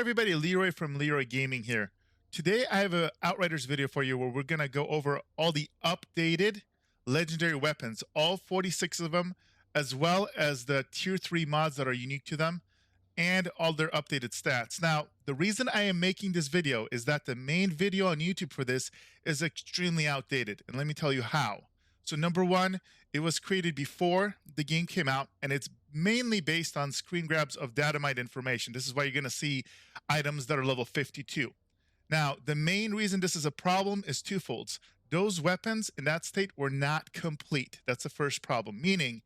everybody, Leroy from Leroy Gaming here. Today I have an Outriders video for you where we're going to go over all the updated legendary weapons, all 46 of them, as well as the tier 3 mods that are unique to them, and all their updated stats. Now, the reason I am making this video is that the main video on YouTube for this is extremely outdated, and let me tell you how. So number one, it was created before the game came out, and it's mainly based on screen grabs of datamite information. This is why you're going to see items that are level 52. Now, the main reason this is a problem is twofolds. Those weapons in that state were not complete. That's the first problem, meaning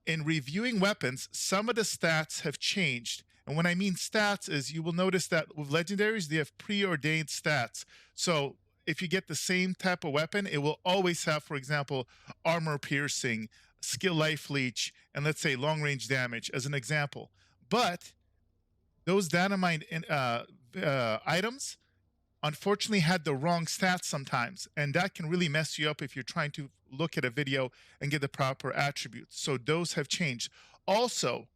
in reviewing weapons, some of the stats have changed. And when I mean stats is you will notice that with legendaries, they have preordained stats. So if you get the same type of weapon, it will always have, for example, armor piercing, skill life leech, and let's say long range damage as an example. But those dynamite items unfortunately had the wrong stats sometimes, and that can really mess you up if you're trying to look at a video and get the proper attributes. So those have changed. Also,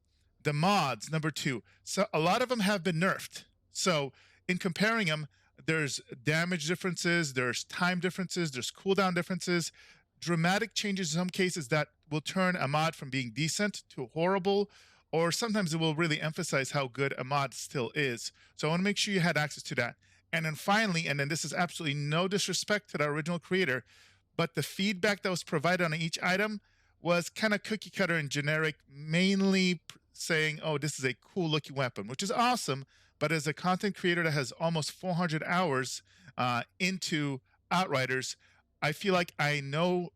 the mods, number two, so a lot of them have been nerfed. So in comparing them, there's damage differences, there's time differences, there's cooldown differences, dramatic changes in some cases that will turn a mod from being decent to horrible, or sometimes it will really emphasize how good a mod still is. So I want to make sure you had access to that. And then finally, and then this is absolutely no disrespect to the original creator, but the feedback that was provided on each item was kind of cookie cutter and generic, mainly saying, oh, this is a cool looking weapon, which is awesome. But as a content creator that has almost 400 hours into Outriders, I feel like I know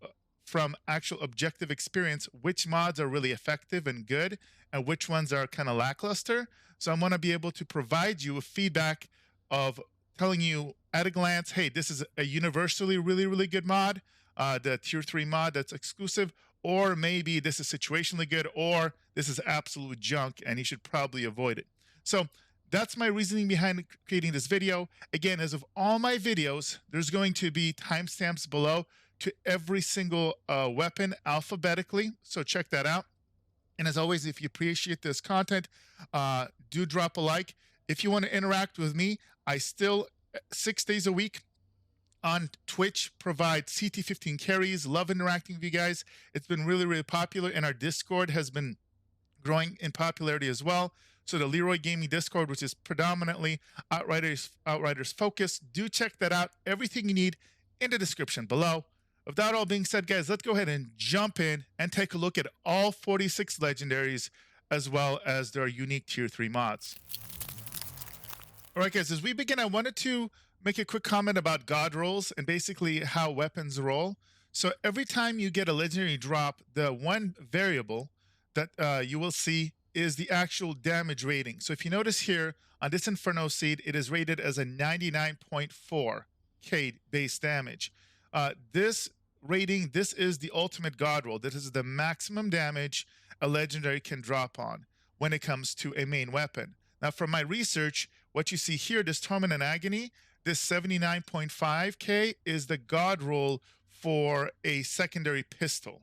from actual objective experience which mods are really effective and good and which ones are kind of lackluster. So I'm going to be able to provide you with feedback of telling you at a glance, hey, this is a universally really, really good mod, the tier 3 mod that's exclusive, or maybe this is situationally good, or this is absolute junk and you should probably avoid it. So that's my reasoning behind creating this video. Again, as of all my videos, there's going to be timestamps below to every single weapon alphabetically, so check that out. And as always, if you appreciate this content, do drop a like. If you want to interact with me, I still 6 days a week on Twitch provide CT15 carries. Love interacting with you guys. It's been really, really popular, and our Discord has been growing in popularity as well. So the Leroy Gaming Discord, which is predominantly Outriders focused, do check that out. Everything you need in the description below. With that all being said, guys, let's go ahead and jump in and take a look at all 46 legendaries as well as their unique tier 3 mods. All right, guys, as we begin, I wanted to make a quick comment about god rolls and basically how weapons roll. So every time you get a legendary drop, the one variable that you will see is the actual damage rating. So if you notice here on this Inferno Seed, it is rated as a 99.4k base damage. This rating, this is the ultimate god roll. This is the maximum damage a legendary can drop on when it comes to a main weapon. Now, from my research, what you see here, this Torment Agony, this 79.5k is the god roll for a secondary pistol.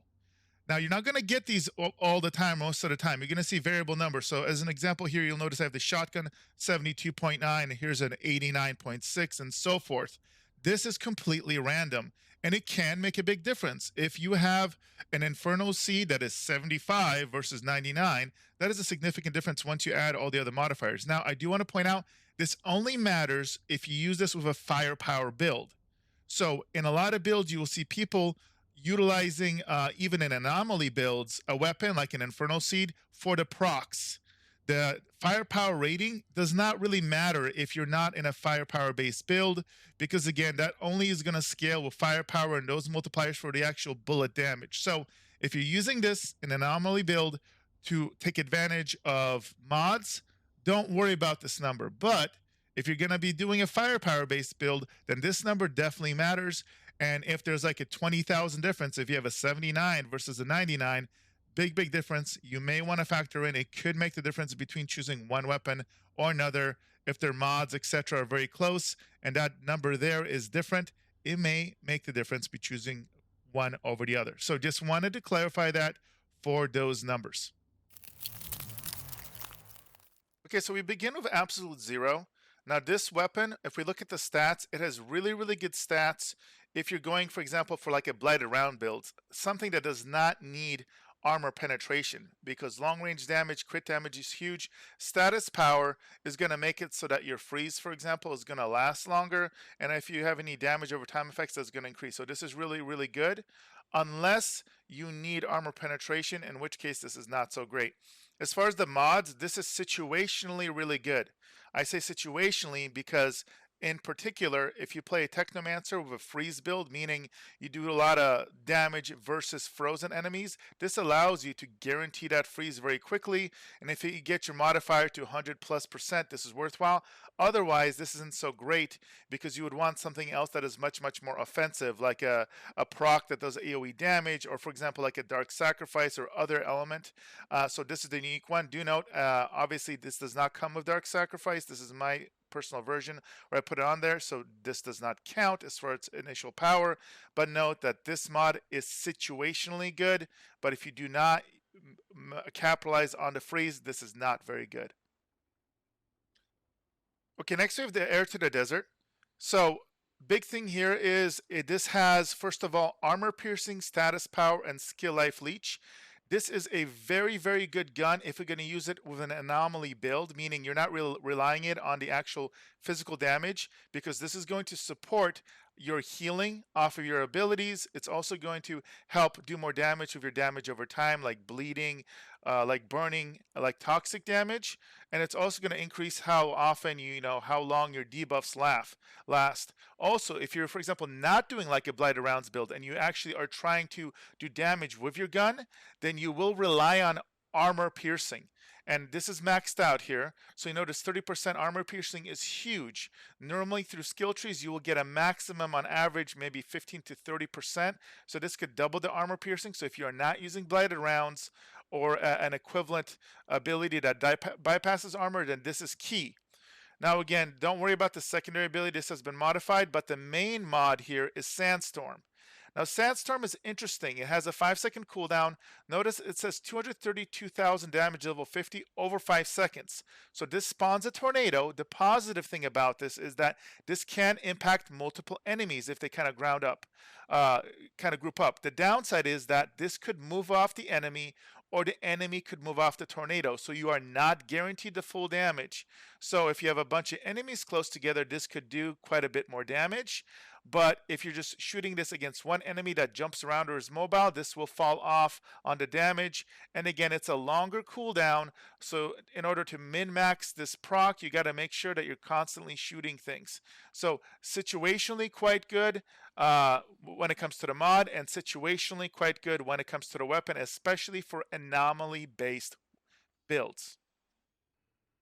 Now, you're not going to get these all the time, most of the time. You're going to see variable numbers. So as an example here, you'll notice I have the shotgun 72.9, and here's an 89.6, and so forth. This is completely random, and it can make a big difference. If you have an Inferno Seed that is 75 versus 99, that is a significant difference once you add all the other modifiers. Now, I do want to point out, this only matters if you use this with a firepower build. So in a lot of builds, you will see people utilizing, even in anomaly builds, a weapon like an Inferno Seed for the procs. The firepower rating does not really matter if you're not in a firepower-based build, because again, that only is going to scale with firepower and those multipliers for the actual bullet damage. So if you're using this in an anomaly build to take advantage of mods, don't worry about this number. But if you're going to be doing a firepower-based build, then this number definitely matters. And if there's like a 20,000 difference, if you have a 79 versus a 99, big difference. You may want to factor in, it could make the difference between choosing one weapon or another. If their mods, etc., are very close and that number there is different, it may make the difference by choosing one over the other. So just wanted to clarify that for those numbers. Okay, so we begin with absolute zero. Now this weapon, if we look at the stats, it has really, really good stats. If you're going, for example, for like a Blighted Round build, something that does not need armor penetration, because long range damage, crit damage is huge. Status power is going to make it so that your freeze, for example, is going to last longer. And if you have any damage over time effects, that's going to increase. So this is really, really good. Unless you need armor penetration, in which case this is not so great. As far as the mods, this is situationally really good. I say situationally because in particular, if you play a Technomancer with a freeze build, meaning you do a lot of damage versus frozen enemies, this allows you to guarantee that freeze very quickly. And if you get your modifier to 100+%, this is worthwhile. Otherwise, this isn't so great because you would want something else that is much, much more offensive, like a proc that does AoE damage, or for example, like a Dark Sacrifice or other element. So this is the unique one. Do note, obviously, this does not come with Dark Sacrifice. This is my personal version where I put it on there, so this does not count as far as its initial power. But note that this mod is situationally good, but if you do not capitalize on the freeze, this is not very good. Okay, next we have the Heir to the Desert. So big thing here is this has, first of all, armor piercing, status power, and skill life leech. This is a very, very good gun if you're going to use it with an anomaly build, meaning you're not relying it on the actual physical damage, because this is going to support your healing off of your abilities. It's also going to help do more damage with your damage over time, like bleeding, like burning, like toxic damage. And it's also going to increase how often how long your debuffs last. Also, if you're, for example, not doing like a Blighted Rounds build and you actually are trying to do damage with your gun, then you will rely on armor piercing. And this is maxed out here. So you notice 30% armor piercing is huge. Normally through skill trees, you will get a maximum on average, maybe 15 to 30%. So this could double the armor piercing. So if you're not using Blighted Rounds or an equivalent ability that bypasses armor, then this is key. Now again, don't worry about the secondary ability. This has been modified, but the main mod here is Sandstorm. Now, Sandstorm is interesting. It has a 5-second cooldown. Notice it says 232,000 damage level 50 over 5 seconds. So this spawns a tornado. The positive thing about this is that this can impact multiple enemies if they kind of group up. The downside is that this could move off the enemy, or the enemy could move off the tornado. So you are not guaranteed the full damage. So if you have a bunch of enemies close together, this could do quite a bit more damage. But if you're just shooting this against one enemy that jumps around or is mobile, this will fall off on the damage. And again, it's a longer cooldown. So in order to min-max this proc, you got to make sure that you're constantly shooting things. So situationally quite good when it comes to the mod, and situationally quite good when it comes to the weapon, especially for anomaly-based builds.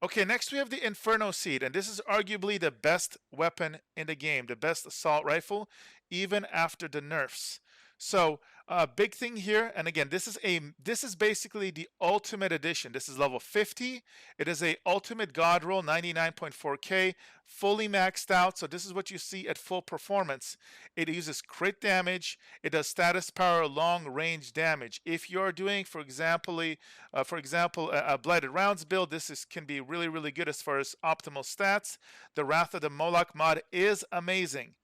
Okay, next we have the Inferno Seed, and this is arguably the best weapon in the game, the best assault rifle, even after the nerfs. So, big thing here, and again, this is basically the ultimate edition. This is level 50. It is a ultimate god roll, 99.4k, fully maxed out. So this is what you see at full performance. It uses crit damage. It does status power, long range damage. If you're doing, for example, a Blighted Rounds build, this can be really, really good as far as optimal stats. The Wrath of the Moloch mod is amazing.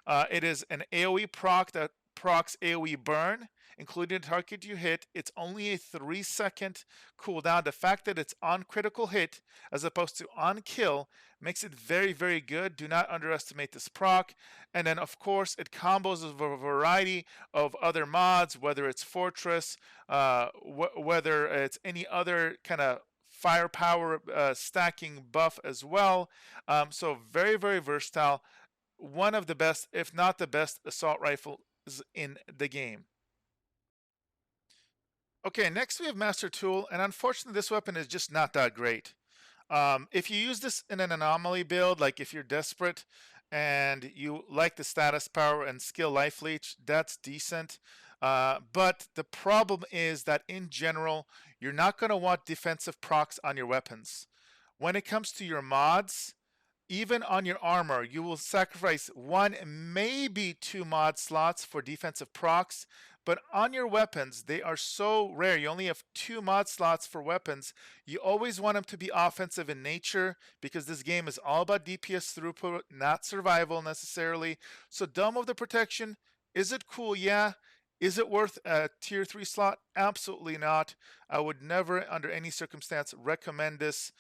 It is an AoE proc that procs AoE burn, including the target you hit. It's only a 3-second cooldown. The fact that it's on critical hit as opposed to on kill makes it very, very good. Do not underestimate this proc. And then, of course, it combos with a variety of other mods, whether it's Fortress, whether it's any other kind of firepower stacking buff as well. So very, very versatile. One of the best, if not the best, assault rifle in the game. Okay, next we have Master Tool, and unfortunately this weapon is just not that great. If you use this in an anomaly build, like if you're desperate and you like the status power and skill life leech, that's decent. But the problem is that in general, you're not going to want defensive procs on your weapons. When it comes to your mods, even on your armor, you will sacrifice 1, maybe 2 mod slots for defensive procs, But on your weapons, they are so rare. You only have 2 mod slots for weapons. You always want them to be offensive in nature because this game is all about DPS throughput, not survival necessarily. So Dome of the Protection, is it cool? Yeah. Is it worth a tier 3 slot? Absolutely not. I would never, under any circumstance, recommend this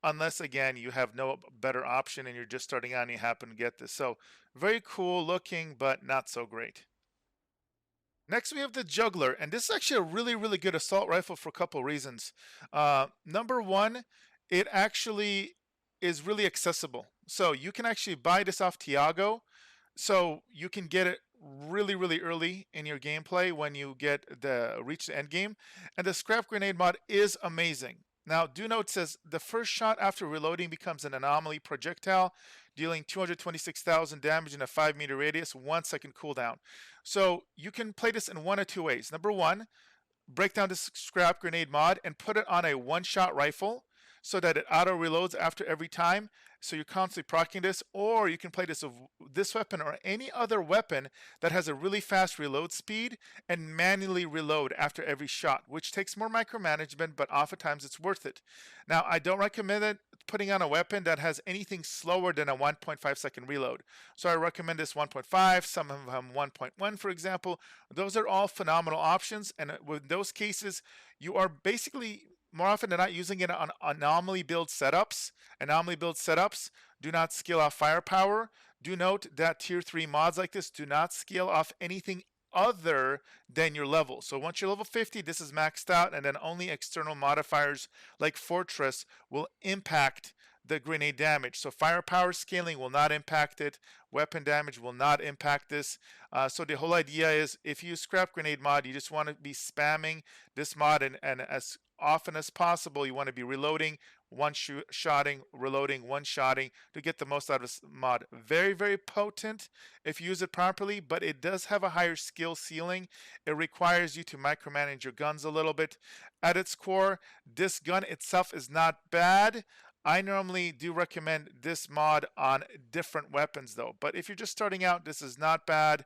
unless, again, you have no better option and you're just starting out and you happen to get this. So very cool looking, but not so great. Next, we have the Juggler, and this is actually a really, really good assault rifle for a couple reasons. Number one, it actually is really accessible. So you can actually buy this off Tiago, so you can get it really, really early in your gameplay when you get the reach the end game. And the Scrap Grenade mod is amazing. Now, do note it says the first shot after reloading becomes an anomaly projectile, dealing 226,000 damage in a 5-meter radius, 1 second cooldown. So you can play this in one of two ways. Number one, break down this Scrap Grenade mod and put it on a one-shot rifle so that it auto reloads after every time. So you're constantly proccing this, or you can play this with this weapon or any other weapon that has a really fast reload speed and manually reload after every shot, which takes more micromanagement, but oftentimes it's worth it. Now, I don't recommend it putting on a weapon that has anything slower than a 1.5 second reload. So I recommend this 1.5, some of them 1.1, for example. Those are all phenomenal options, and with those cases, you are basically more often than not using it on anomaly build setups. Anomaly build setups do not scale off firepower. Do note that tier 3 mods like this do not scale off anything other than your level. So once you're level 50, this is maxed out, and then only external modifiers like Fortress will impact the grenade damage. So firepower scaling will not impact it. Weapon damage will not impact this. So the whole idea is if you use Scrap Grenade mod, you just want to be spamming this mod, and as often as possible, you want to be reloading, one-shotting, reloading, one-shotting to get the most out of this mod. Very, very potent if you use it properly, but it does have a higher skill ceiling. It requires you to micromanage your guns a little bit. At its core, this gun itself is not bad. I normally do recommend this mod on different weapons though, but if you're just starting out, this is not bad.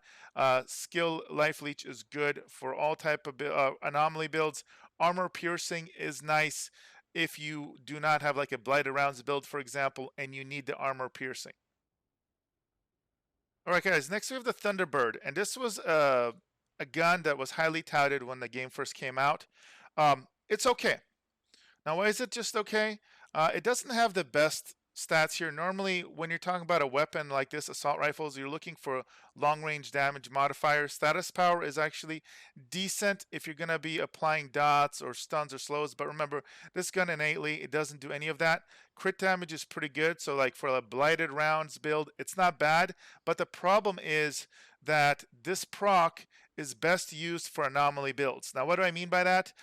Skill Life Leech is good for all type of anomaly builds. Armor Piercing is nice if you do not have like a Blighted Rounds build, for example, and you need the Armor Piercing. All right, guys, next we have the Thunderbird, and this was a gun that was highly touted when the game first came out. It's okay. Now, why is it just okay? It doesn't have the best stats here. Normally, when you're talking about a weapon like this, assault rifles, you're looking for long-range damage modifier. Status power is actually decent if you're going to be applying dots or stuns or slows. But remember, this gun innately, it doesn't do any of that. Crit damage is pretty good. So like for a Blighted Rounds build, it's not bad. But the problem is that this proc is best used for anomaly builds. Now, what do I mean by that?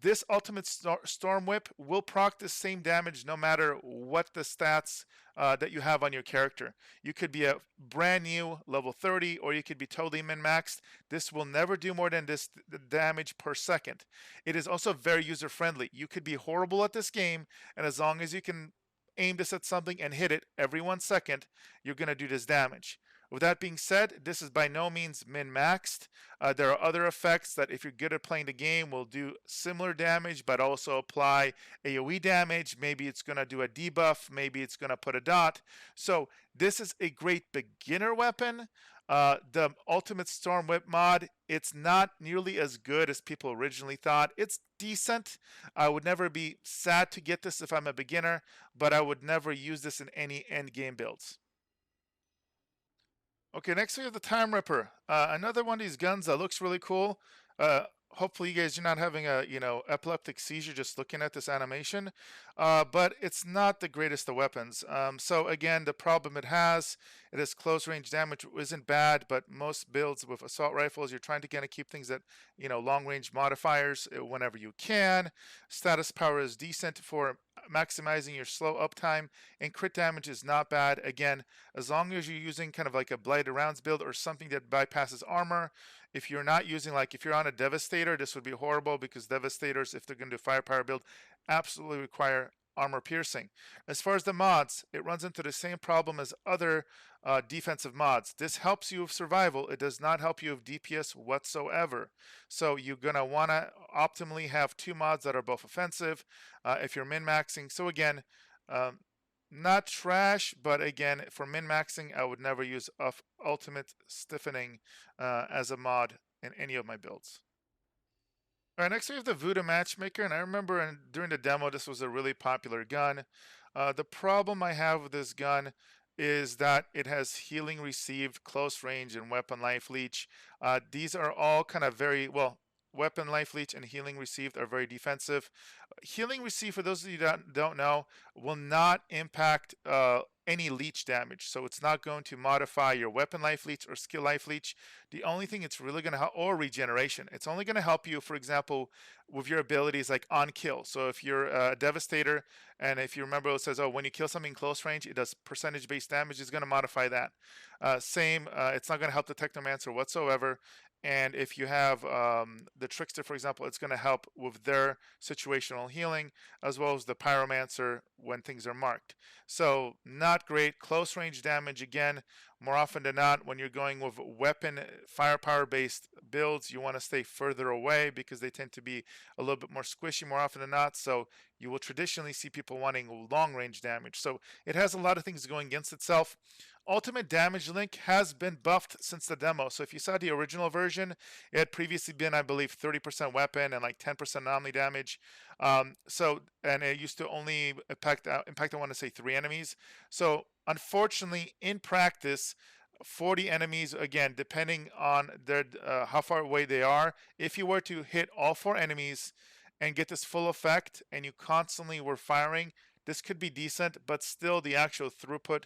This Ultimate Storm Whip will proc the same damage no matter what the stats that you have on your character. You could be a brand new level 30, or you could be totally min-maxed. This will never do more than this damage per second. It is also very user-friendly. You could be horrible at this game, and as long as you can aim this at something and hit it every 1 second, you're going to do this damage. With that being said, this is by no means min-maxed. There are other effects that if you're good at playing the game will do similar damage, but also apply AoE damage. Maybe it's going to do a debuff. Maybe it's going to put a dot. So this is a great beginner weapon. The Ultimate Storm Whip mod, it's not nearly as good as people originally thought. It's decent. I would never be sad to get this if I'm a beginner, but I would never use this in any endgame builds. Okay, next we have the Time Ripper. Another one of these guns that looks really cool. Hopefully you guys are not having a epileptic seizure just looking at this animation, but it's not the greatest of weapons. So again, the problem it has close range damage, which isn't bad, but most builds with assault rifles, you're trying to kind of keep things at long range modifiers whenever you can. Status power is decent for maximizing your slow uptime, and crit damage is not bad. Again, as long as you're using kind of like a Blighted Rounds build or something that bypasses armor. If you're not using, like if you're on a Devastator, this would be horrible because Devastators, if they're going to do firepower build, absolutely require armor piercing. As far as the mods, it runs into the same problem as other defensive mods. This helps you with survival. It does not help you with DPS whatsoever. So you're going to want to optimally have two mods that are both offensive if you're min-maxing. So again, not trash, but again, for min-maxing, I would never use Ultimate Stiffening as a mod in any of my builds. All right, next we have the Voodoo Matchmaker, and I remember during the demo, this was a really popular gun. The problem I have with this gun is that it has healing received, close range, and weapon life leech. These are all kind of very, well, weapon life leech and healing received are very defensive. Healing received, for those of you that don't know, will not impact any leech damage. So it's not going to modify your weapon life leech or skill life leech. The only thing it's really going to help, or regeneration, it's only going to help you, for example, with your abilities like on kill. So if you're a Devastator, and if you remember, it says, oh, when you kill something close range, it does percentage based damage, it's going to modify that. It's not going to help the Technomancer whatsoever. And if you have the Trickster, for example, it's going to help with their situational healing, as well as the Pyromancer when things are marked. So not great. Close range damage, again, more often than not, when you're going with weapon firepower-based builds, you want to stay further away because they tend to be a little bit more squishy more often than not. So you will traditionally see people wanting long-range damage. So it has a lot of things going against itself. Ultimate damage link has been buffed since the demo. So if you saw the original version, it had previously been, I believe, 30% weapon and like 10% anomaly damage. And it used to only impact, I want to say 3 enemies. So unfortunately, in practice, 40 enemies, again, depending on their how far away they are, if you were to hit all 4 enemies and get this full effect and you constantly were firing, this could be decent, but still the actual throughput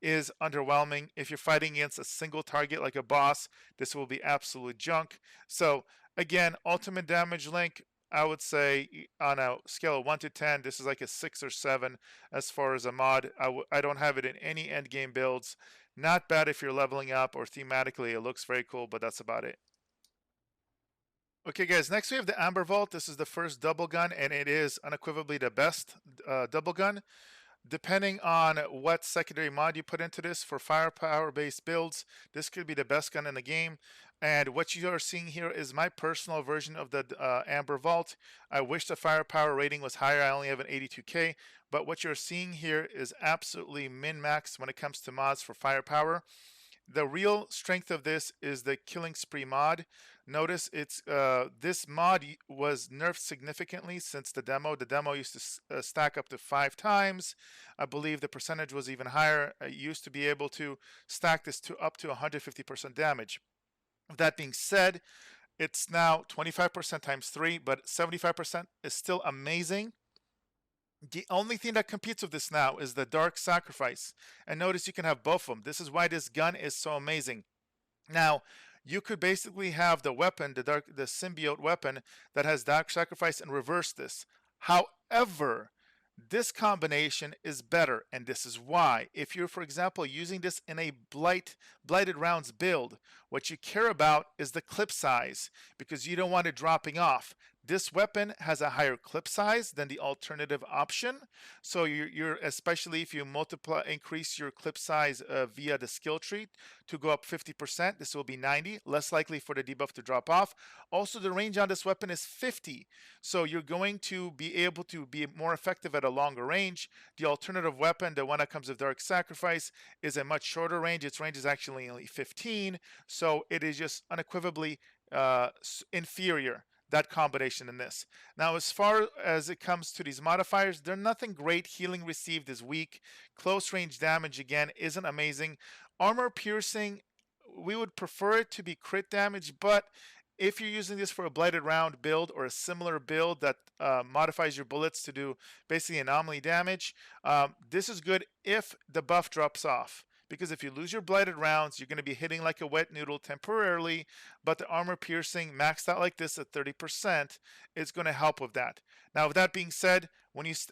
is underwhelming. If you're fighting against a single target like a boss, this will be absolute junk. So again, ultimate damage link, I would say on a scale of 1 to 10, this is like a 6 or 7 as far as a mod. I don't have it in any end game builds. Not bad if you're leveling up or thematically it looks very cool, but that's about it. Okay guys, next we have the Amber Vault. This is the first double gun, and it is unequivocally the best double gun. Depending on what secondary mod you put into this for firepower based builds, this could be the best gun in the game. And what you are seeing here is my personal version of the Amber Vault. I wish the firepower rating was higher. I only have an 82k, but what you're seeing here is absolutely min-max when it comes to mods for firepower. The real strength of this is the Killing Spree mod. Notice it's this mod was nerfed significantly since the demo. The demo used to stack up to 5 times. I believe the percentage was even higher. I used to be able to stack this to up to 150% damage. That being said, it's now 25% times 3, but 75% is still amazing. The only thing that competes with this now is the Dark Sacrifice. And notice you can have both of them. This is why this gun is so amazing. Now, you could basically have the weapon, the Symbiont weapon that has Dark Sacrifice, and reverse this. However, this combination is better, and this is why. If you're, for example, using this in a Blighted Rounds build, what you care about is the clip size, because you don't want it dropping off. This weapon has a higher clip size than the alternative option, so you're especially if you increase your clip size via the skill tree to go up 50%, this will be 90, less likely for the debuff to drop off. Also, the range on this weapon is 50, so you're going to be able to be more effective at a longer range. The alternative weapon, the one that comes with Dark Sacrifice, is a much shorter range. Its range is actually only 15, so it is just unequivocally inferior, that combination in this. Now, as far as it comes to these modifiers, they're nothing great. Healing received is weak. Close range damage, again, isn't amazing. Armor piercing, we would prefer it to be crit damage, but if you're using this for a Blighted Round build or a similar build that modifies your bullets to do basically anomaly damage, this is good if the buff drops off. Because if you lose your Blighted Rounds, you're going to be hitting like a wet noodle temporarily, but the armor piercing maxed out like this at 30% is going to help with that. Now, with that being said,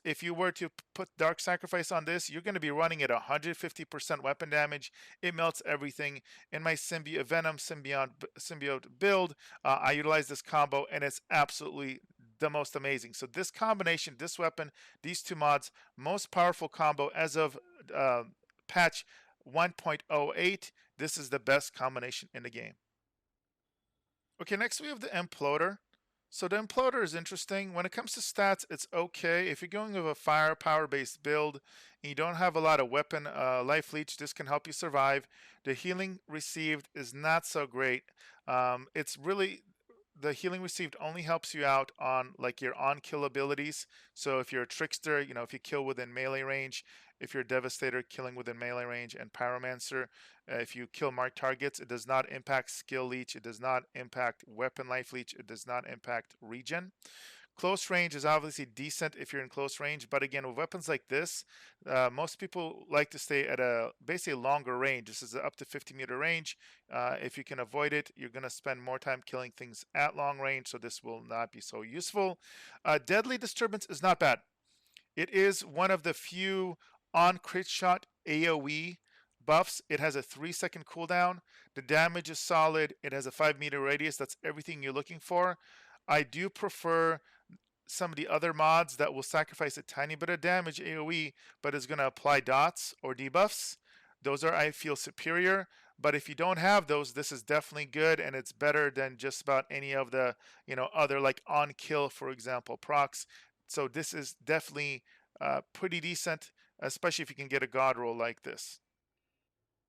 if you were to put Dark Sacrifice on this, you're going to be running at 150% weapon damage. It melts everything. In my Venom Symbiont build, I utilize this combo, and it's absolutely the most amazing. So this combination, this weapon, these two mods, most powerful combo as of patch 1.08. This is the best combination in the game. Okay, next we have the Imploder. So the Imploder is interesting. When it comes to stats, it's okay. If you're going with a firepower based build and you don't have a lot of weapon life leech, this can help you survive. The healing received is not so great. It's really, the healing received only helps you out on like your on kill abilities. So if you're a trickster, you know, if you kill within melee range, if you're a devastator, killing within melee range, and pyromancer, if you kill marked targets, it does not impact skill leech, it does not impact weapon life leech, it does not impact regen. Close range is obviously decent if you're in close range, but again, with weapons like this, most people like to stay at a basically longer range. This is up to 50-meter range. If you can avoid it, you're going to spend more time killing things at long range, so this will not be so useful. Deadly Disturbance is not bad. It is one of the few on crit shot AoE buffs. It has a 3-second cooldown. The damage is solid. It has a 5-meter radius. That's everything you're looking for. I do prefer some of the other mods that will sacrifice a tiny bit of damage AoE, but is going to apply dots or debuffs. Those are, I feel, superior. But if you don't have those, this is definitely good, and it's better than just about any of the, you know, other like on kill, for example, procs. So this is definitely pretty decent, especially if you can get a god roll like this.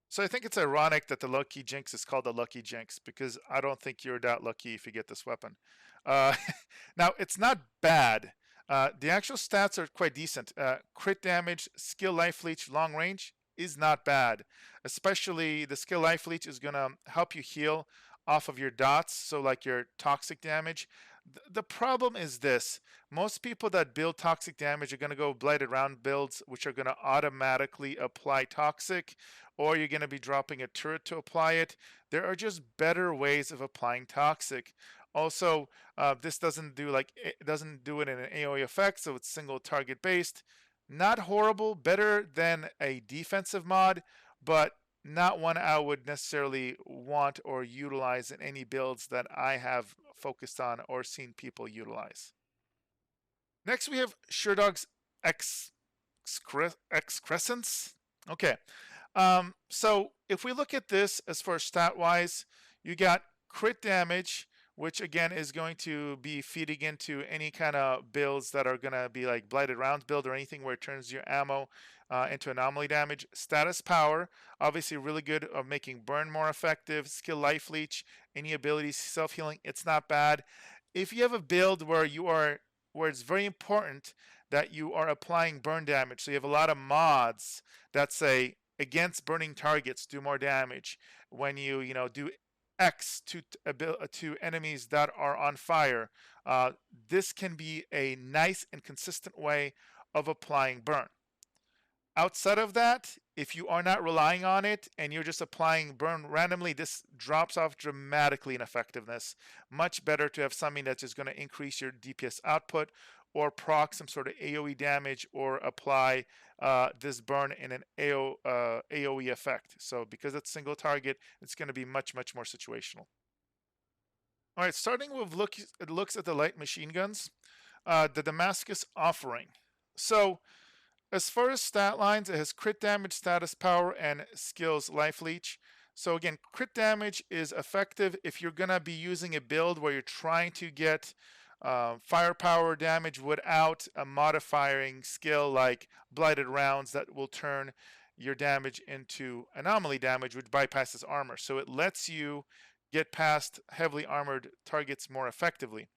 So I think it's ironic that the lucky Jinx is called the lucky Jinx, because I don't think you're that lucky if you get this weapon. Now, it's not bad. The actual stats are quite decent. Crit damage, skill life leech, long range is not bad. Especially the skill life leech is going to help you heal off of your dots, so like your toxic damage. The problem is this: most people that build toxic damage are going to go blighted round builds, which are going to automatically apply toxic, or you're going to be dropping a turret to apply it. There are just better ways of applying toxic. Also, this doesn't do it in an AoE effect, so it's single target based. Not horrible, better than a defensive mod, but not one I would necessarily want or utilize in any builds that I have focused on or seen people utilize. Next, we have Shelrog's Excrescence. Okay, so if we look at this as far as stat wise, you got crit damage, which again is going to be feeding into any kind of builds that are going to be like Blighted Rounds build or anything where it turns your ammo into anomaly damage. Status power, obviously really good of making burn more effective. Skill life leech, any abilities, self-healing, it's not bad. If you have a build where it's very important that you are applying burn damage, so you have a lot of mods that say against burning targets do more damage when you do X to enemies that are on fire. This can be a nice and consistent way of applying burn. Outside of that, if you are not relying on it and you're just applying burn randomly, this drops off dramatically in effectiveness. Much better to have something that's just going to increase your DPS output or proc some sort of AoE damage or apply this burn in an AoE effect. So because it's single target, it's going to be much, much more situational. All right, starting with looks at the light machine guns, the Damascus Offering. So as far as stat lines, it has crit damage, status power, and skills life leech. So again, crit damage is effective if you're going to be using a build where you're trying to get firepower damage without a modifying skill like Blighted Rounds that will turn your damage into anomaly damage, which bypasses armor. So it lets you get past heavily armored targets more effectively.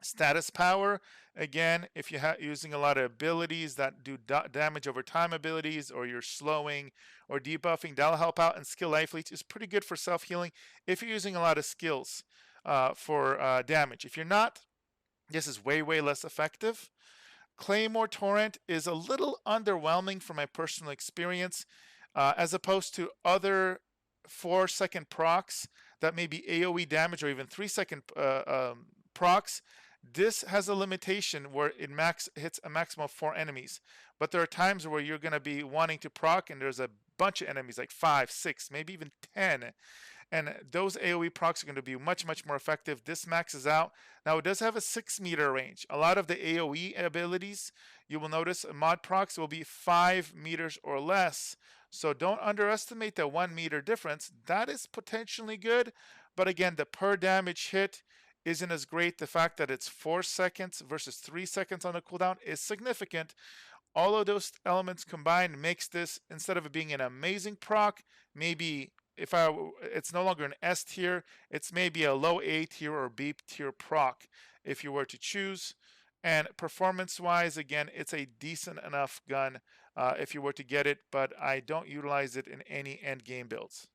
Status power, again, if you're using a lot of abilities that do damage over time abilities, or you're slowing or debuffing, that'll help out. And skill life leech is pretty good for self-healing if you're using a lot of skills for damage. If you're not, this is way, way less effective. Claymore Torrent is a little underwhelming from my personal experience, as opposed to other 4-second procs that may be AoE damage or even 3-second procs. This has a limitation where it hits a maximum of 4 enemies. But there are times where you're going to be wanting to proc and there's a bunch of enemies, like 5, 6, maybe even 10. and those AoE procs are going to be much more effective. This maxes out. Now it does have a 6-meter range. A lot of the AoE abilities, you will notice mod procs will be 5 meters or less. So don't underestimate the 1 meter difference. That is potentially good, but again, the per damage hit isn't as great. The fact that it's 4 seconds versus 3 seconds on the cooldown is significant. All of those elements combined makes this, instead of it being an amazing proc, maybe it's no longer an S tier, it's maybe a low A tier or B tier proc if you were to choose. And performance-wise, again, it's a decent enough gun if you were to get it, but I don't utilize it in any end game builds.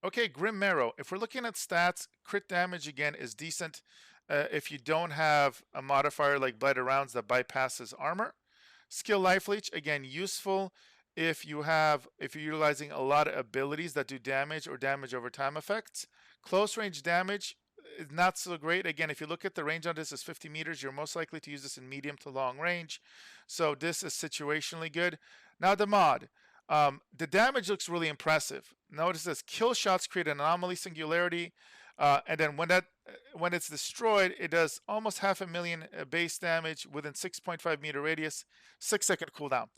Okay, Grim Marrow. If we're looking at stats, crit damage again is decent if you don't have a modifier like Blighted Rounds that bypasses armor. Skill Life Leech, again, useful if you're utilizing a lot of abilities that do damage or damage over time effects. Close range damage is not so great. Again, if you look at the range on this is 50 meters, you're most likely to use this in medium to long range. So this is situationally good. Now the mod. The damage looks really impressive. Notice this: kill shots create an anomaly singularity, and then when it's destroyed, it does almost 500,000 base damage within 6.5 meter radius, 6-second cooldown.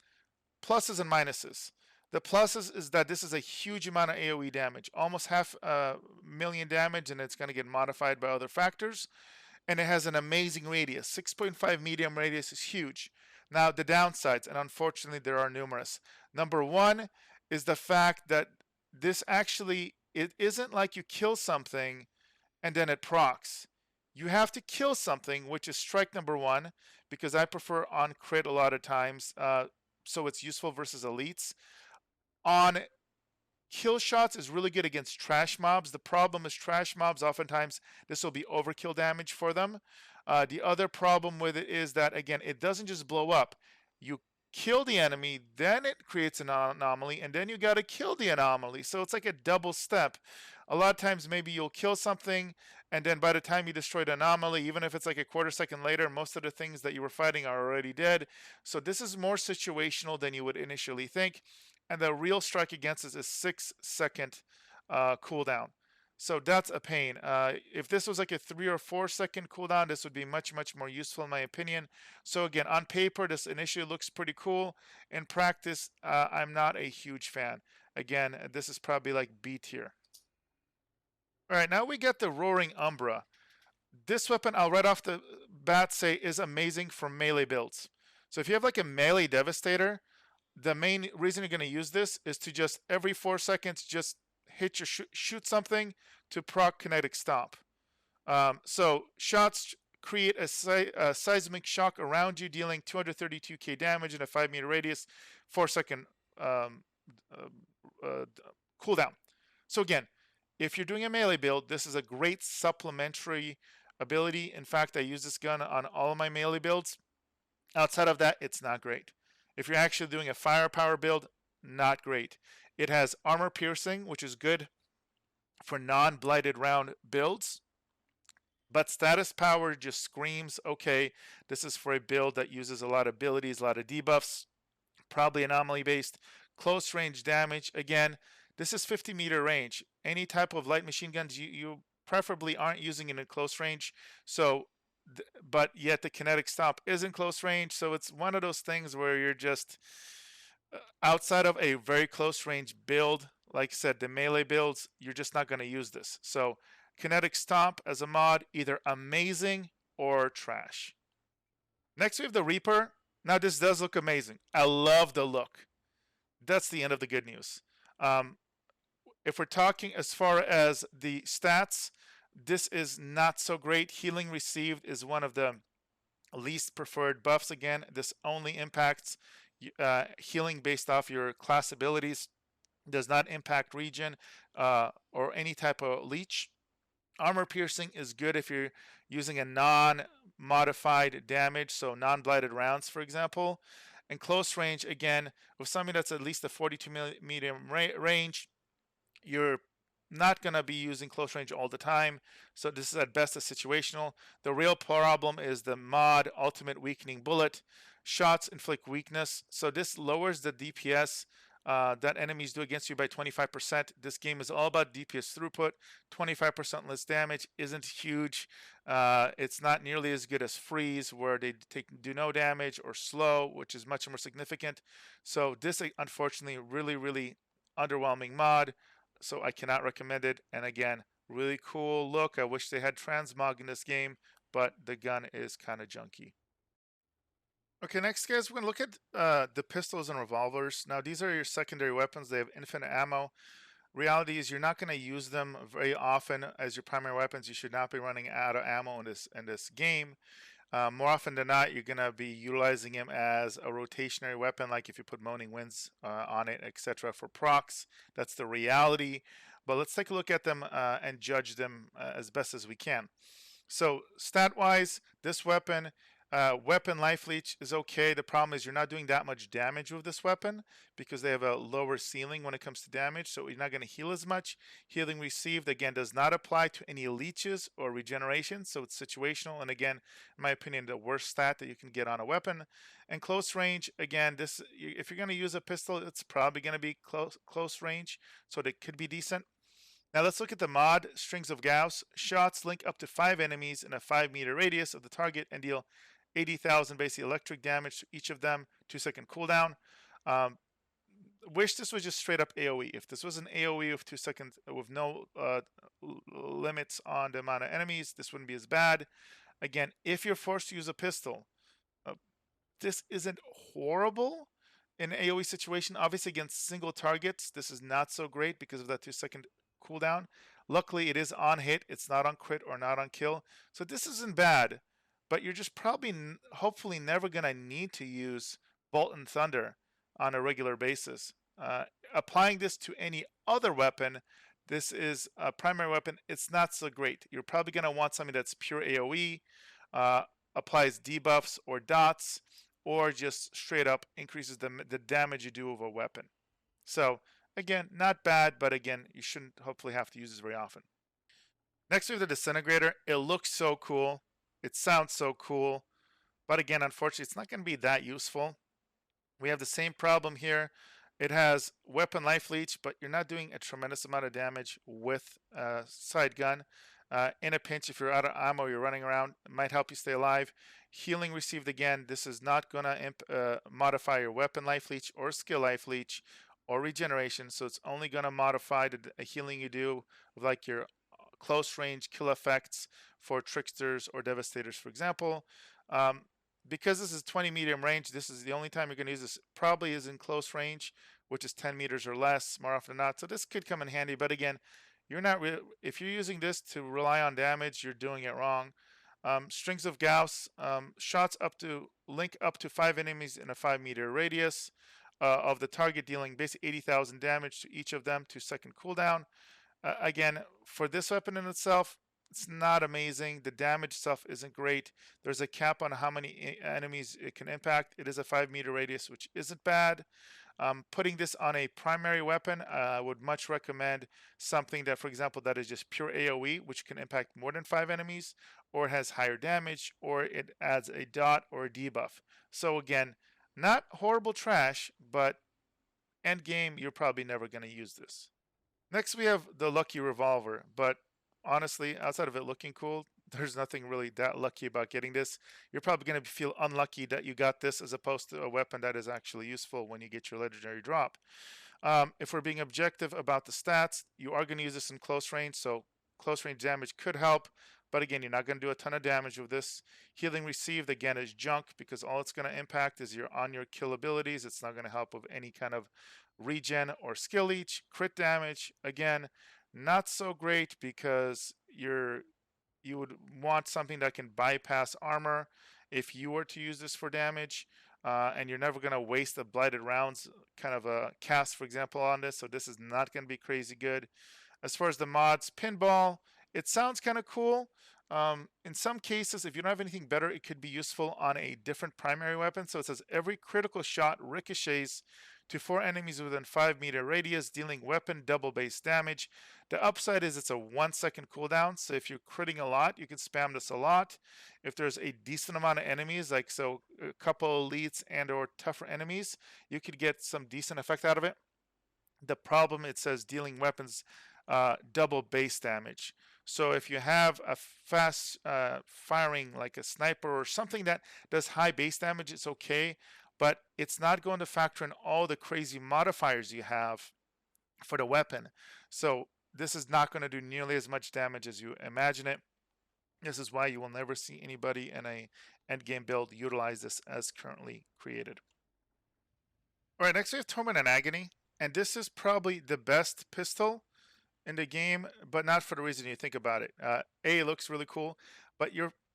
Pluses and minuses. The pluses is that this is a huge amount of AoE damage, almost 500,000 damage, and it's going to get modified by other factors. And it has an amazing radius. 6.5 medium radius is huge. Now the downsides, and unfortunately there are numerous. Number one is the fact that this actually, it isn't like you kill something and then it procs. You have to kill something, which is strike number one, because I prefer on crit a lot of times, so it's useful versus elites. On kill shots is really good against trash mobs. The problem is trash mobs, oftentimes this will be overkill damage for them. The other problem with it is that, again, it doesn't just blow up. You kill the enemy, then it creates an anomaly, and then you got to kill the anomaly. So it's like a double step. A lot of times maybe you'll kill something, and then by the time you destroy the anomaly, even if it's like a quarter second later, most of the things that you were fighting are already dead. So this is more situational than you would initially think. And the real strike against this is 6-second cooldown. So that's a pain. If this was like a 3 or 4 second cooldown, this would be much more useful in my opinion. So again, on paper, this initially looks pretty cool. In practice, I'm not a huge fan. Again, this is probably like B tier. All right, now we get the Roaring Umbra. This weapon, I'll right off the bat say, is amazing for melee builds. So if you have like a melee Devastator, the main reason you're going to use this is to just every 4 seconds just hit your shoot something to proc Kinetic Stomp. So shots create a seismic shock around you, dealing 232k damage in a 5 meter radius, 4-second cooldown. So again, if you're doing a melee build, this is a great supplementary ability. In fact, I use this gun on all of my melee builds. Outside of that, it's not great. If you're actually doing a firepower build, not great. It has armor piercing, which is good for non-blighted round builds. But status power just screams, okay, this is for a build that uses a lot of abilities, a lot of debuffs, probably anomaly based. Close range damage, again, this is 50 meter range. Any type of light machine guns, you preferably aren't using it in close range. So, but yet the Kinetic Stomp is in close range. So it's one of those things where you're just outside of a very close range build, like I said, the melee builds, you're just not going to use this. So Kinetic Stomp as a mod, either amazing or trash. Next we have the Reaper. Now this does look amazing. I love the look. That's the end of the good news. If we're talking as far as the stats, this is not so great. Healing received is one of the least preferred buffs. Again, this only impacts healing based off your class abilities, does not impact region or any type of leech. Armor piercing is good if you're using a non-modified damage, so non-blighted rounds, for example. And close range, again, with something that's at least a 42 medium range, you're not going to be using close range all the time. So this is at best a situational. The real problem is the mod Ultimate Weakening Bullet. Shots inflict weakness. So this lowers the DPS that enemies do against you by 25%. This game is all about DPS throughput. 25% less damage isn't huge. It's not nearly as good as Freeze, where they do no damage, or Slow, which is much more significant. So this, unfortunately, really underwhelming mod. So I cannot recommend it. And again, really cool look. I wish they had transmog in this game, but the gun is kind of junky. Okay, next, guys, we're going to look at the pistols and revolvers. Now, these are your secondary weapons. They have infinite ammo. Reality is you're not going to use them very often as your primary weapons. You should not be running out of ammo in this game. More often than not, you're going to be utilizing them as a rotationary weapon, like if you put Moaning Winds on it, etc. for procs. That's the reality. But let's take a look at them and judge them as best as we can. So stat-wise, this weapon, weapon life leech is okay. The problem is you're not doing that much damage with this weapon because they have a lower ceiling when it comes to damage, so you're not going to heal as much. Healing received, again, does not apply to any leeches or regeneration, so it's situational, and again, in my opinion, the worst stat that you can get on a weapon. And close range, again, this, if you're going to use a pistol, it's probably going to be close range, so it could be decent. Now let's look at the mod. Strings of Gauss. Shots link up to 5 enemies in a 5-meter radius of the target and deal 80,000 basic electric damage to each of them, 2-second cooldown. Wish this was just straight up AoE. If this was an AoE of 2 seconds with no limits on the amount of enemies, this wouldn't be as bad. Again, if you're forced to use a pistol, this isn't horrible in an AoE situation. Obviously against single targets, this is not so great because of that 2-second cooldown. Luckily, it is on hit. It's not on crit or not on kill. So this isn't bad. But you're just probably, hopefully, never going to need to use Bolt and Thunder on a regular basis. Applying this to any other weapon, this is a primary weapon, it's not so great. You're probably going to want something that's pure AoE, applies debuffs or dots, or just straight up increases the damage you do with a weapon. So, again, not bad, but again, you shouldn't hopefully have to use this very often. Next, we have the Disintegrator. It looks so cool. It sounds so cool, but again, unfortunately, it's not going to be that useful. We have the same problem here. It has weapon life leech, but you're not doing a tremendous amount of damage with a side gun. In a pinch, if you're out of ammo, you're running around, it might help you stay alive. Healing received, again, this is not going to modify your weapon life leech or skill life leech or regeneration, so it's only going to modify the healing you do with like your close range kill effects for tricksters or devastators, for example. Because this is 20 medium range, this is the only time you're going to use this. Probably is in close range, which is 10 meters or less, more often than not. So this could come in handy, but again, you're not if you're using this to rely on damage, you're doing it wrong. Strings of Gauss, shots link up to 5 enemies in a 5-meter radius of the target, dealing basically 80,000 damage to each of them, 2-second cooldown. Again, for this weapon in itself, it's not amazing. The damage stuff isn't great. There's a cap on how many enemies it can impact. It is a 5-meter radius, which isn't bad. Putting this on a primary weapon, I would much recommend something that, for example, that is just pure AoE, which can impact more than 5 enemies, or it has higher damage, or it adds a dot or a debuff. So again, not horrible trash, but end game, you're probably never going to use this. Next, we have the Lucky Revolver, but honestly, outside of it looking cool, there's nothing really that lucky about getting this. You're probably going to feel unlucky that you got this as opposed to a weapon that is actually useful when you get your legendary drop. If we're being objective about the stats, you are going to use this in close range, so close range damage could help, but again, you're not going to do a ton of damage with this. Healing received, again, is junk because all it's going to impact is on your kill abilities. It's not going to help with any kind of regen or skill leech. Crit damage, again, not so great because you would want something that can bypass armor if you were to use this for damage, and you're never going to waste a blighted rounds kind of a cast, for example, on this, so this is not going to be crazy good. As far as the mods, pinball, it sounds kind of cool. In some cases, if you don't have anything better, it could be useful on a different primary weapon. So it says every critical shot ricochets to 4 enemies within 5-meter radius, dealing weapon double base damage. The upside is it's a 1-second cooldown, so if you're critting a lot, you can spam this a lot. If there's a decent amount of enemies, like a couple elites and or tougher enemies, you could get some decent effect out of it. The problem, it says dealing weapons double base damage. So if you have a fast firing like a sniper or something that does high base damage, it's okay, but it's not going to factor in all the crazy modifiers you have for the weapon. So this is not going to do nearly as much damage as you imagine it. This is why you will never see anybody in a endgame build utilize this as currently created. All right, next we have Torment and Agony, and this is probably the best pistol in the game, but not for the reason you think about it. It looks really cool, but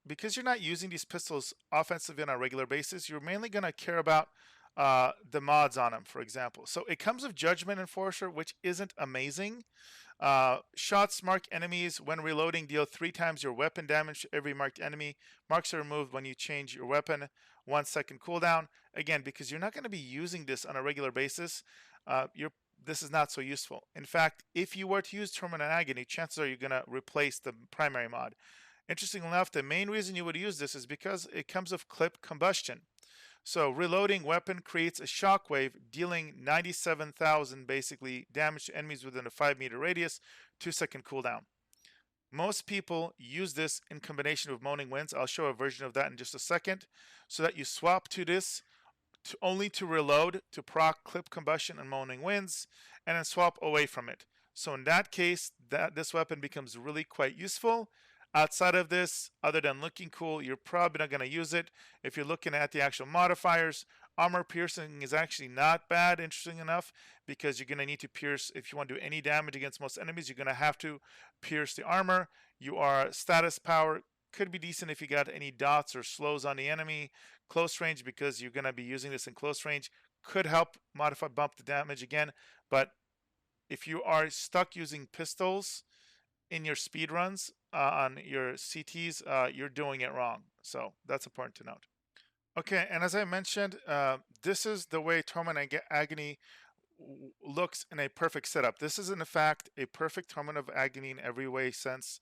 because you're not using these pistols offensively on a regular basis, you're mainly going to care about the mods on them, for example. So it comes with Judgment Enforcer, which isn't amazing. Shots mark enemies when reloading, deal 3 times your weapon damage to every marked enemy. Marks are removed when you change your weapon. 1 second cooldown. Again, because you're not going to be using this on a regular basis, this is not so useful. In fact, if you were to use Torment and Agony, chances are you're going to replace the primary mod. Interestingly enough, the main reason you would use this is because it comes with clip combustion. So reloading weapon creates a shockwave, dealing 97,000 basically damage to enemies within a 5-meter radius, 2-second cooldown. Most people use this in combination with Moaning Winds. I'll show a version of that in just a second, so that you swap to this only to reload, to proc clip combustion and Moaning Winds, and then swap away from it. So in that case, this weapon becomes really quite useful. Outside of this, other than looking cool, you're probably not going to use it. If you're looking at the actual modifiers, armor piercing is actually not bad, interesting enough, because you're going to need to pierce, if you want to do any damage against most enemies, you're going to have to pierce the armor. Your status power could be decent if you got any dots or slows on the enemy. Close range, because you're going to be using this in close range, could help bump the damage again. But if you are stuck using pistols in your speed runs on your CTs, you're doing it wrong. So that's important to note. Okay, and as I mentioned, this is the way Torment Agony looks in a perfect setup. This is in fact a perfect Torment of Agony in every way sense.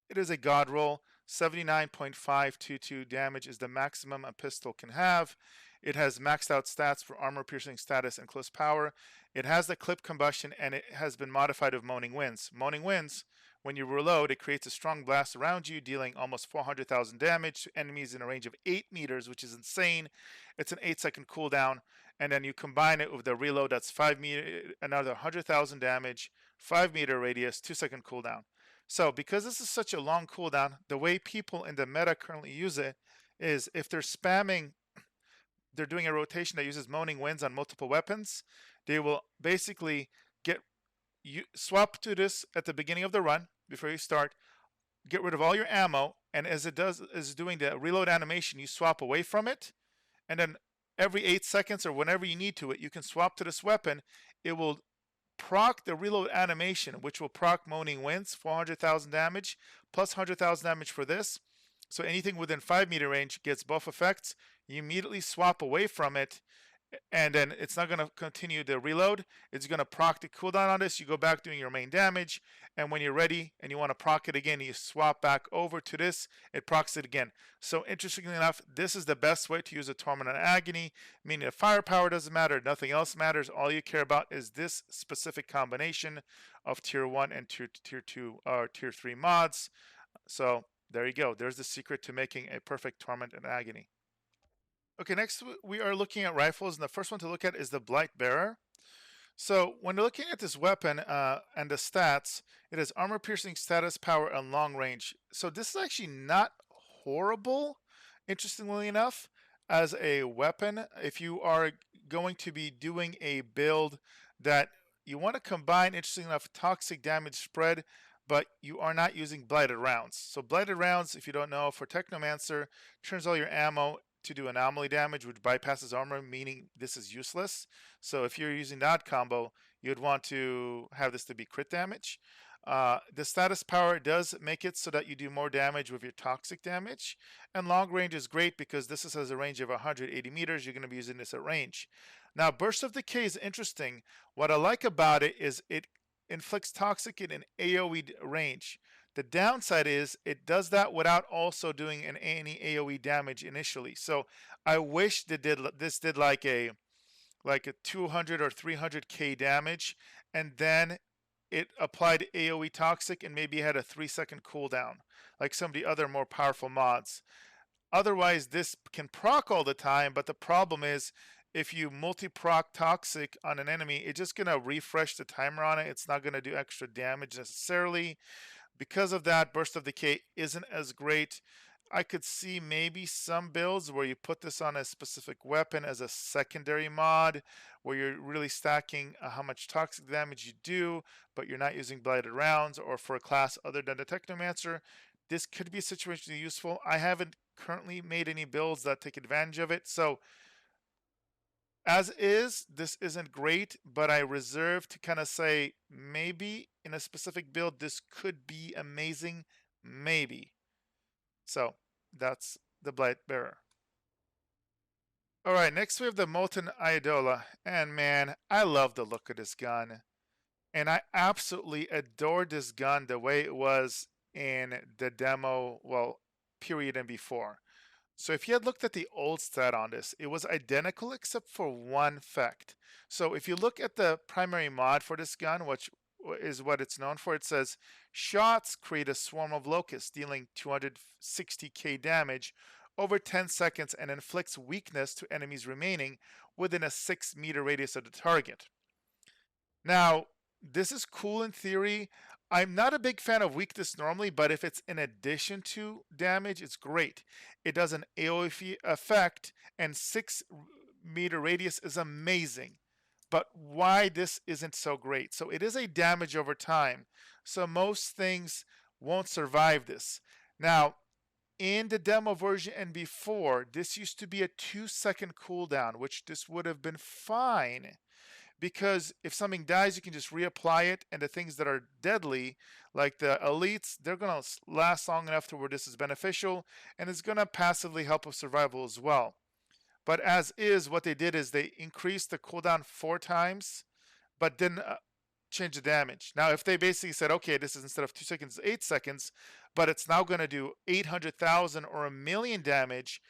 It is a god roll. 79.522 damage is the maximum a pistol can have. It has maxed out stats for armor piercing status and close power. It has the clip combustion, and it has been modified with Moaning Winds. Moaning Winds, when you reload, it creates a strong blast around you, dealing almost 400,000 damage to enemies in a range of 8 meters, which is insane. It's an 8-second cooldown, and then you combine it with the reload, that's 5 meters, another 100,000 damage, 5-meter radius, 2-second cooldown. So because this is such a long cooldown, the way people in the meta currently use it is if they're spamming, they're doing a rotation that uses Moaning Winds on multiple weapons, they will basically swap to this at the beginning of the run before you start, get rid of all your ammo, and as it is doing the reload animation, you swap away from it, and then every 8 seconds or whenever you need to, you can swap to this weapon. It will proc the reload animation, which will proc Moaning Winds, 400,000 damage, plus 100,000 damage for this. So anything within 5-meter range gets both effects. You immediately swap away from it, and then it's not going to continue the reload. It's going to proc the cooldown on this. You go back doing your main damage, and when you're ready and you want to proc it again, you swap back over to this. It procs it again. So interestingly enough, this is the best way to use a Torment and Agony, meaning the firepower doesn't matter, nothing else matters. All you care about is this specific combination of tier 1 and tier 2 or tier 3 mods. So there you go. There's the secret to making a perfect Torment and Agony. Okay, next we are looking at rifles, and the first one to look at is the Blightbearer. So when looking at this weapon and the stats, it has armor piercing, status, power, and long range. So this is actually not horrible, interestingly enough, as a weapon. If you are going to be doing a build that you want to combine, interestingly enough, toxic damage spread, but you are not using blighted rounds. So blighted rounds, if you don't know, for Technomancer, turns all your ammo to do anomaly damage, which bypasses armor, meaning this is useless. So if you're using that combo, you'd want to have this to be crit damage. The status power does make it so that you do more damage with your toxic damage. And long range is great because this has a range of 180 meters. You're going to be using this at range. Now, Burst of Decay is interesting. What I like about it is it inflicts toxic in an AoE range. The downside is it does that without also doing any AoE damage initially. So I wish that this did like a like a 200 or 300k damage, and then it applied AoE Toxic and maybe had a 3-second cooldown, like some of the other more powerful mods. Otherwise, this can proc all the time, but the problem is if you multi-proc Toxic on an enemy, it's just going to refresh the timer on it. It's not going to do extra damage necessarily. Because of that, Burst of Decay isn't as great. I could see maybe some builds where you put this on a specific weapon as a secondary mod, where you're really stacking how much toxic damage you do, but you're not using blighted rounds, or for a class other than the Technomancer. This could be situationally useful. I haven't currently made any builds that take advantage of it, so as is, this isn't great, but I reserve to kind of say maybe in a specific build this could be amazing, maybe. So that's the Blightbearer. All right, next we have the Molten Eidola, and man, I love the look of this gun, and I absolutely adored this gun the way it was in the demo, well, period and before. So if you had looked at the old stat on this, it was identical except for one fact. So if you look at the primary mod for this gun, which is what it's known for, it says shots create a swarm of locusts dealing 260k damage over 10 seconds and inflicts weakness to enemies remaining within a 6-meter radius of the target. Now, this is cool in theory. I'm not a big fan of weakness normally, but if it's in addition to damage, it's great. It does an AoE effect, and 6-meter radius is amazing. But why this isn't so great? So it is a damage over time. So most things won't survive this. Now, in the demo version and before, this used to be a 2-second cooldown, which this would have been fine. Because if something dies, you can just reapply it, and the things that are deadly, like the elites, they're going to last long enough to where this is beneficial, and it's going to passively help with survival as well. But as is, what they did is they increased the cooldown 4 times, but didn't change the damage. Now, if they basically said, okay, this is instead of 2 seconds, 8 seconds, but it's now going to do 800,000 or 1,000,000 damage,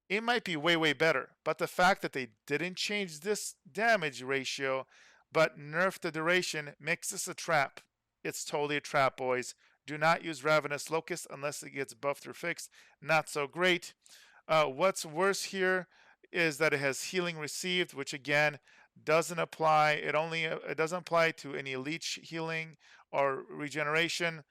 it might be way, way better. But the fact that they didn't change this damage ratio, but nerfed the duration, makes this a trap. It's totally a trap, boys. Do not use Ravenous Locust unless it gets buffed or fixed. Not so great. What's worse here is that it has healing received, which again doesn't apply. It doesn't apply to any leech healing or regeneration.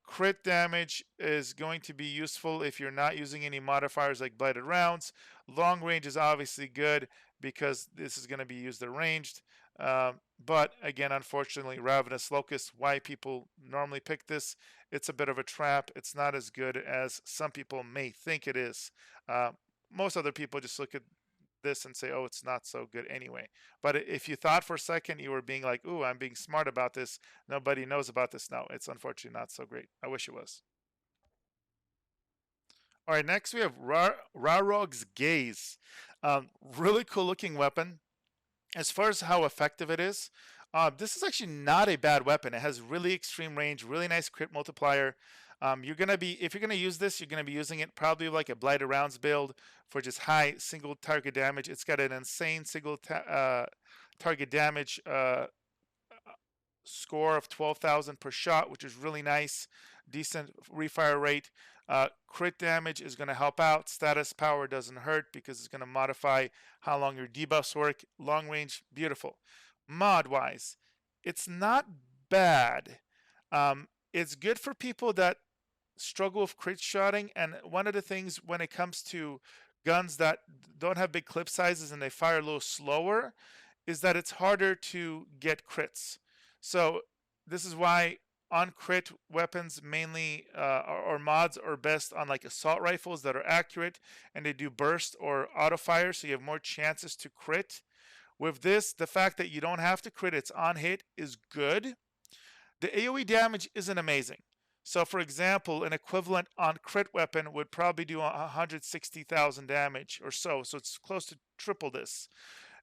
Crit damage is going to be useful if you're not using any modifiers like blighted rounds. Long range is obviously good because this is going to be used at ranged. But again, unfortunately, Ravenous Locust, why people normally pick this, it's a bit of a trap. It's not as good as some people may think it is. Most other people just look at this and say, oh, it's not so good anyway. But if you thought for a second you were being like, ooh, I'm being smart about this, nobody knows about this. No, it's unfortunately not so great. I wish it was. All right, next we have Rarog's Gaze. Really cool looking weapon. As far as how effective it is, this is actually not a bad weapon. It has really extreme range, really nice crit multiplier. If you're gonna use this, you're gonna be using it probably like a blighted rounds build for just high single target damage. It's got an insane single target damage score of 12,000 per shot, which is really nice. Decent refire rate. Crit damage is going to help out. Status power doesn't hurt because it's going to modify how long your debuffs work. Long range, beautiful. Mod wise, it's not bad. It's good for people that struggle with crit shotting, and one of the things when it comes to guns that don't have big clip sizes and they fire a little slower is that it's harder to get crits. So this is why on crit weapons mainly or mods are best on like assault rifles that are accurate and they do burst or auto fire, so you have more chances to crit. With this, the fact that you don't have to crit, it's on hit, is good. The AoE damage isn't amazing. So for example, an equivalent on crit weapon would probably do 160,000 damage or so. So it's close to triple this.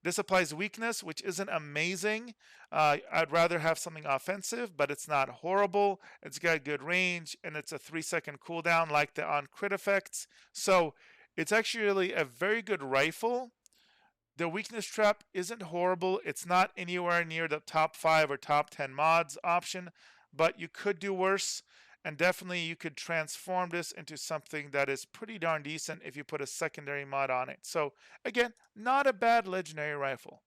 This applies weakness, which isn't amazing. I'd rather have something offensive, but it's not horrible. It's got good range, and it's a 3-second cooldown like the on crit effects. So it's actually a very good rifle. The weakness trap isn't horrible. It's not anywhere near the top 5 or top 10 mods option, but you could do worse. And definitely you could transform this into something that is pretty darn decent if you put a secondary mod on it. So again, not a bad legendary rifle.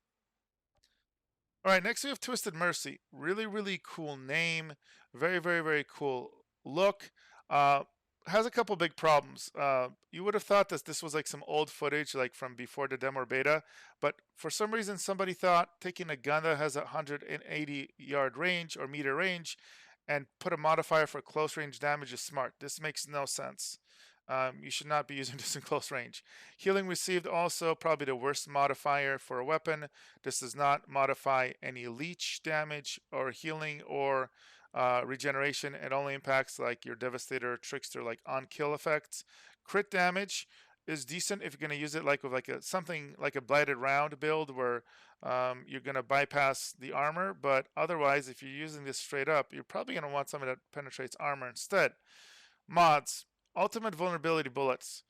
All right, next we have Twisted Mercy. Really, really cool name. Very, very, very cool look. Has a couple big problems. You would have thought that this was like some old footage, like from before the demo or beta, but for some reason, somebody thought taking a gun that has a 180-yard range or meter range and put a modifier for close range damage is smart. This makes no sense. You should not be using this in close range. Healing received also probably the worst modifier for a weapon. This does not modify any leech damage or healing or regeneration. It only impacts like your Devastator, Trickster, like on kill effects. Crit damage is decent if you're going to use it like with like something like a blighted round build where you're going to bypass the armor. But otherwise, if you're using this straight up, you're probably going to want something that penetrates armor instead. Mods. Ultimate vulnerability bullets.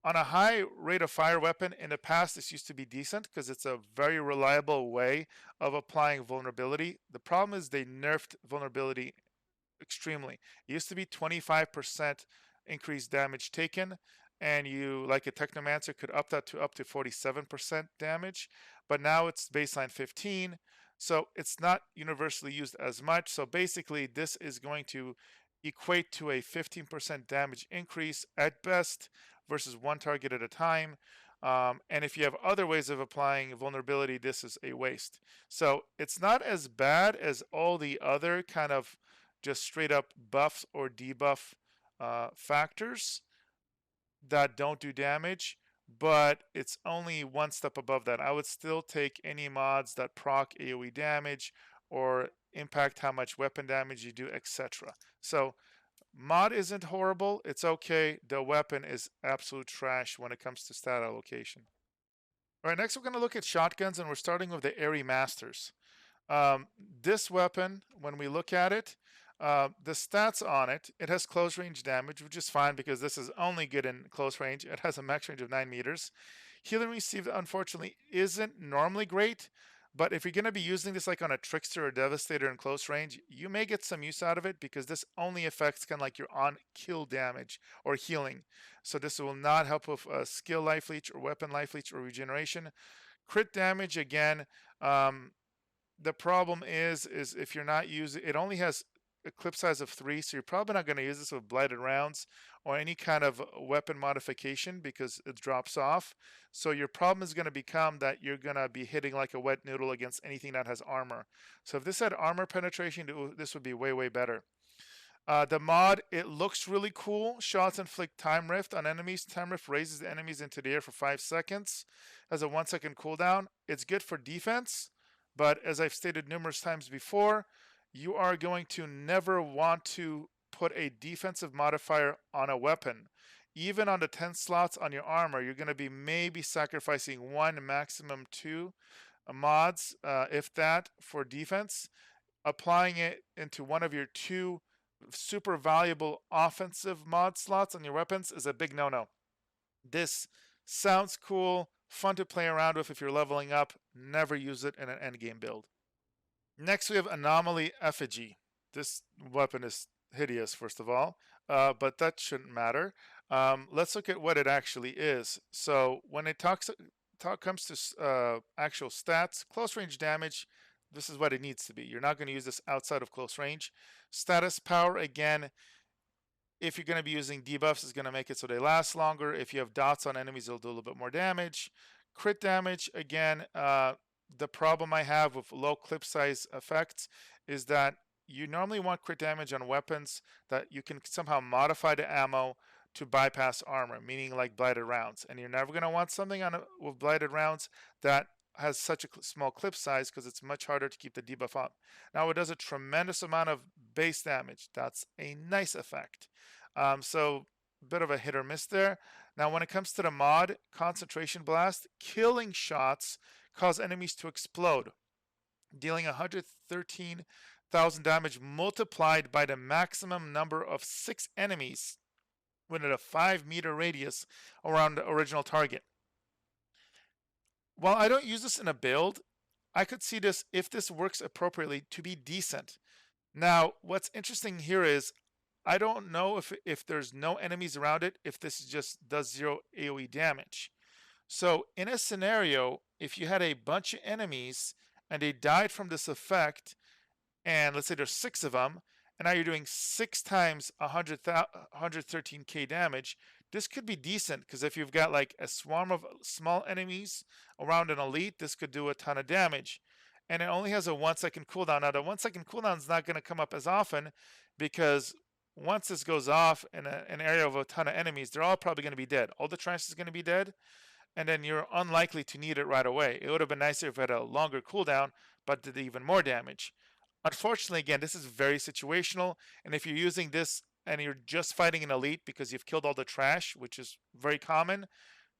On a high rate of fire weapon, in the past, this used to be decent because it's a very reliable way of applying vulnerability. The problem is they nerfed vulnerability extremely. It used to be 25% increased damage taken, and you, like a Technomancer, could up that to up to 47% damage, but now it's baseline 15, so it's not universally used as much. So basically, this is going to equate to a 15% damage increase at best versus one target at a time. And if you have other ways of applying vulnerability, this is a waste. So it's not as bad as all the other kind of just straight up buffs or debuff factors that don't do damage, but it's only one step above that. I would still take any mods that proc AoE damage or impact how much weapon damage you do, etc. So mod isn't horrible, it's okay. The weapon is absolute trash when it comes to stat allocation. All right, next we're going to look at shotguns, and we're starting with the Aerie Masters. This weapon, when we look at it, the stats on it, it has close range damage, which is fine because this is only good in close range. It has a max range of 9 meters. Healing received, unfortunately, isn't normally great, but if you're going to be using this like on a Trickster or Devastator in close range, you may get some use out of it because this only affects kind of like your on-kill damage or healing. So this will not help with skill life leech or weapon life leech or regeneration. Crit damage, again, the problem is if you're not using it, only has a clip size of 3, so you're probably not going to use this with blighted rounds or any kind of weapon modification because it drops off. So your problem is going to become that you're going to be hitting like a wet noodle against anything that has armor. So if this had armor penetration, this would be way, way better. The mod, it looks really cool. Shots inflict time rift on enemies. Time rift raises the enemies into the air for 5 seconds. Has a 1-second cooldown. It's good for defense, but as I've stated numerous times before, you are going to never want to put a defensive modifier on a weapon. Even on the 10 slots on your armor, you're going to be maybe sacrificing 1, maximum 2 mods, if that, for defense. Applying it into one of your 2 super valuable offensive mod slots on your weapons is a big no-no. This sounds cool, fun to play around with if you're leveling up. Never use it in an endgame build. Next, we have Anomaly Effigy. This weapon is hideous, first of all, but that shouldn't matter. Let's look at what it actually is. So when it comes to actual stats, close range damage, this is what it needs to be. You're not going to use this outside of close range. Status power, again, if you're going to be using debuffs, it's going to make it so they last longer. If you have dots on enemies, it'll do a little bit more damage. Crit damage, again, the problem I have with low clip size effects is that you normally want crit damage on weapons that you can somehow modify the ammo to bypass armor, meaning like blighted rounds. And you're never going to want something with blighted rounds that has such a small clip size because it's much harder to keep the debuff up. Now it does a tremendous amount of base damage. That's a nice effect. So a bit of a hit or miss there. Now when it comes to the mod, Concentration Blast, killing shots cause enemies to explode, dealing 113,000 damage multiplied by the maximum number of 6 enemies within a 5-meter radius around the original target. while I don't use this in a build, I could see this, if this works appropriately, to be decent. Now, what's interesting here is I don't know if there's no enemies around it, if this just does 0 AoE damage. So in a scenario, if you had a bunch of enemies and they died from this effect, and let's say there's 6 of them, and now you're doing 6 times 113k damage, this could be decent, because if you've got like a swarm of small enemies around an elite, this could do a ton of damage. And it only has a 1-second cooldown. Now, the 1-second cooldown is not going to come up as often, because once this goes off in an area of a ton of enemies, they're all probably going to be dead. All the trash is going to be dead, and then you're unlikely to need it right away. It would have been nicer if it had a longer cooldown, but did even more damage. Unfortunately, again, this is very situational, and if you're using this and you're just fighting an elite because you've killed all the trash, which is very common,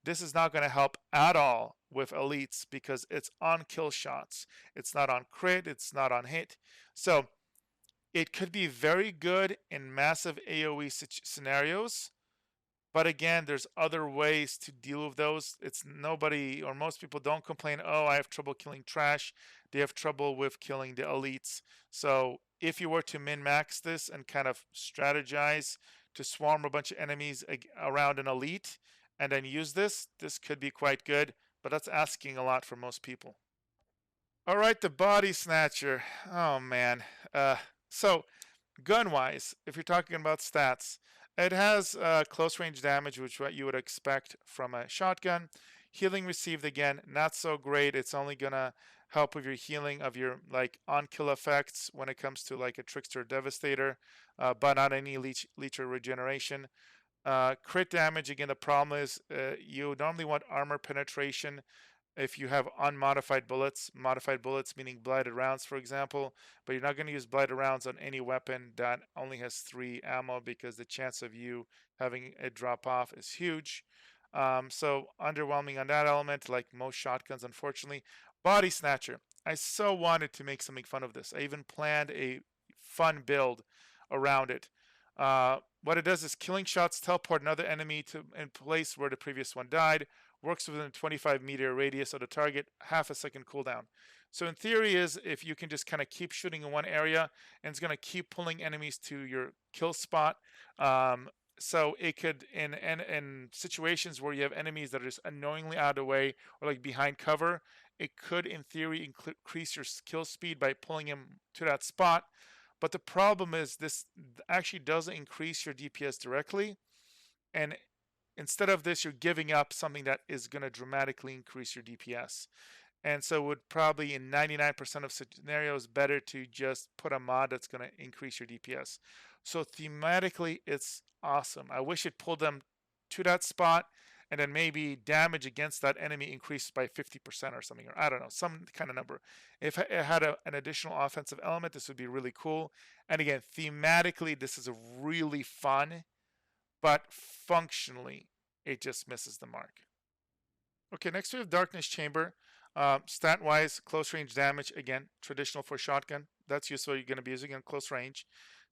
this is not going to help at all with elites, because it's on kill shots. It's not on crit, it's not on hit. So it could be very good in massive AoE scenarios, but again, there's other ways to deal with those. It's nobody, or most people don't complain, oh, I have trouble killing trash. They have trouble with killing the elites. So if you were to min-max this and kind of strategize to swarm a bunch of enemies around an elite and then use this, this could be quite good, but that's asking a lot for most people. All right, the Body Snatcher. Oh, man. So gun-wise, if you're talking about stats, it has close range damage, which what you would expect from a shotgun. Healing received, again, not so great. It's only gonna help with your healing of your like on-kill effects when it comes to like a Trickster Devastator, but not any leecher regeneration. Crit damage, again, the problem is you normally want armor penetration if you have unmodified bullets. Modified bullets meaning blighted rounds, for example, but you're not going to use blighted rounds on any weapon that only has 3 ammo, because the chance of you having it drop off is huge. So underwhelming on that element, like most shotguns, unfortunately. Body Snatcher. I so wanted to make something fun of this. I even planned a fun build around it. What it does is killing shots teleport another enemy to in place where the previous one died. Works within a 25-meter radius of the target, half a second cooldown. So in theory is if you can just kind of keep shooting in one area, and it's going to keep pulling enemies to your kill spot. So it could, in situations where you have enemies that are just annoyingly out of the way or like behind cover, it could in theory increase your kill speed by pulling him to that spot. But the problem is this actually doesn't increase your DPS directly, and instead of this, you're giving up something that is going to dramatically increase your DPS. And so it would probably, in 99% of scenarios, better to just put a mod that's going to increase your DPS. So thematically, it's awesome. I wish it pulled them to that spot, and then maybe damage against that enemy increased by 50% or something, or I don't know, some kind of number. If it had an additional offensive element, this would be really cool. And again, thematically, this is a really fun, but functionally, it just misses the mark. Okay, next we have Darkness Chamber. Stat-wise, close range damage, again, traditional for shotgun. That's useful. You're going to be using it in close range.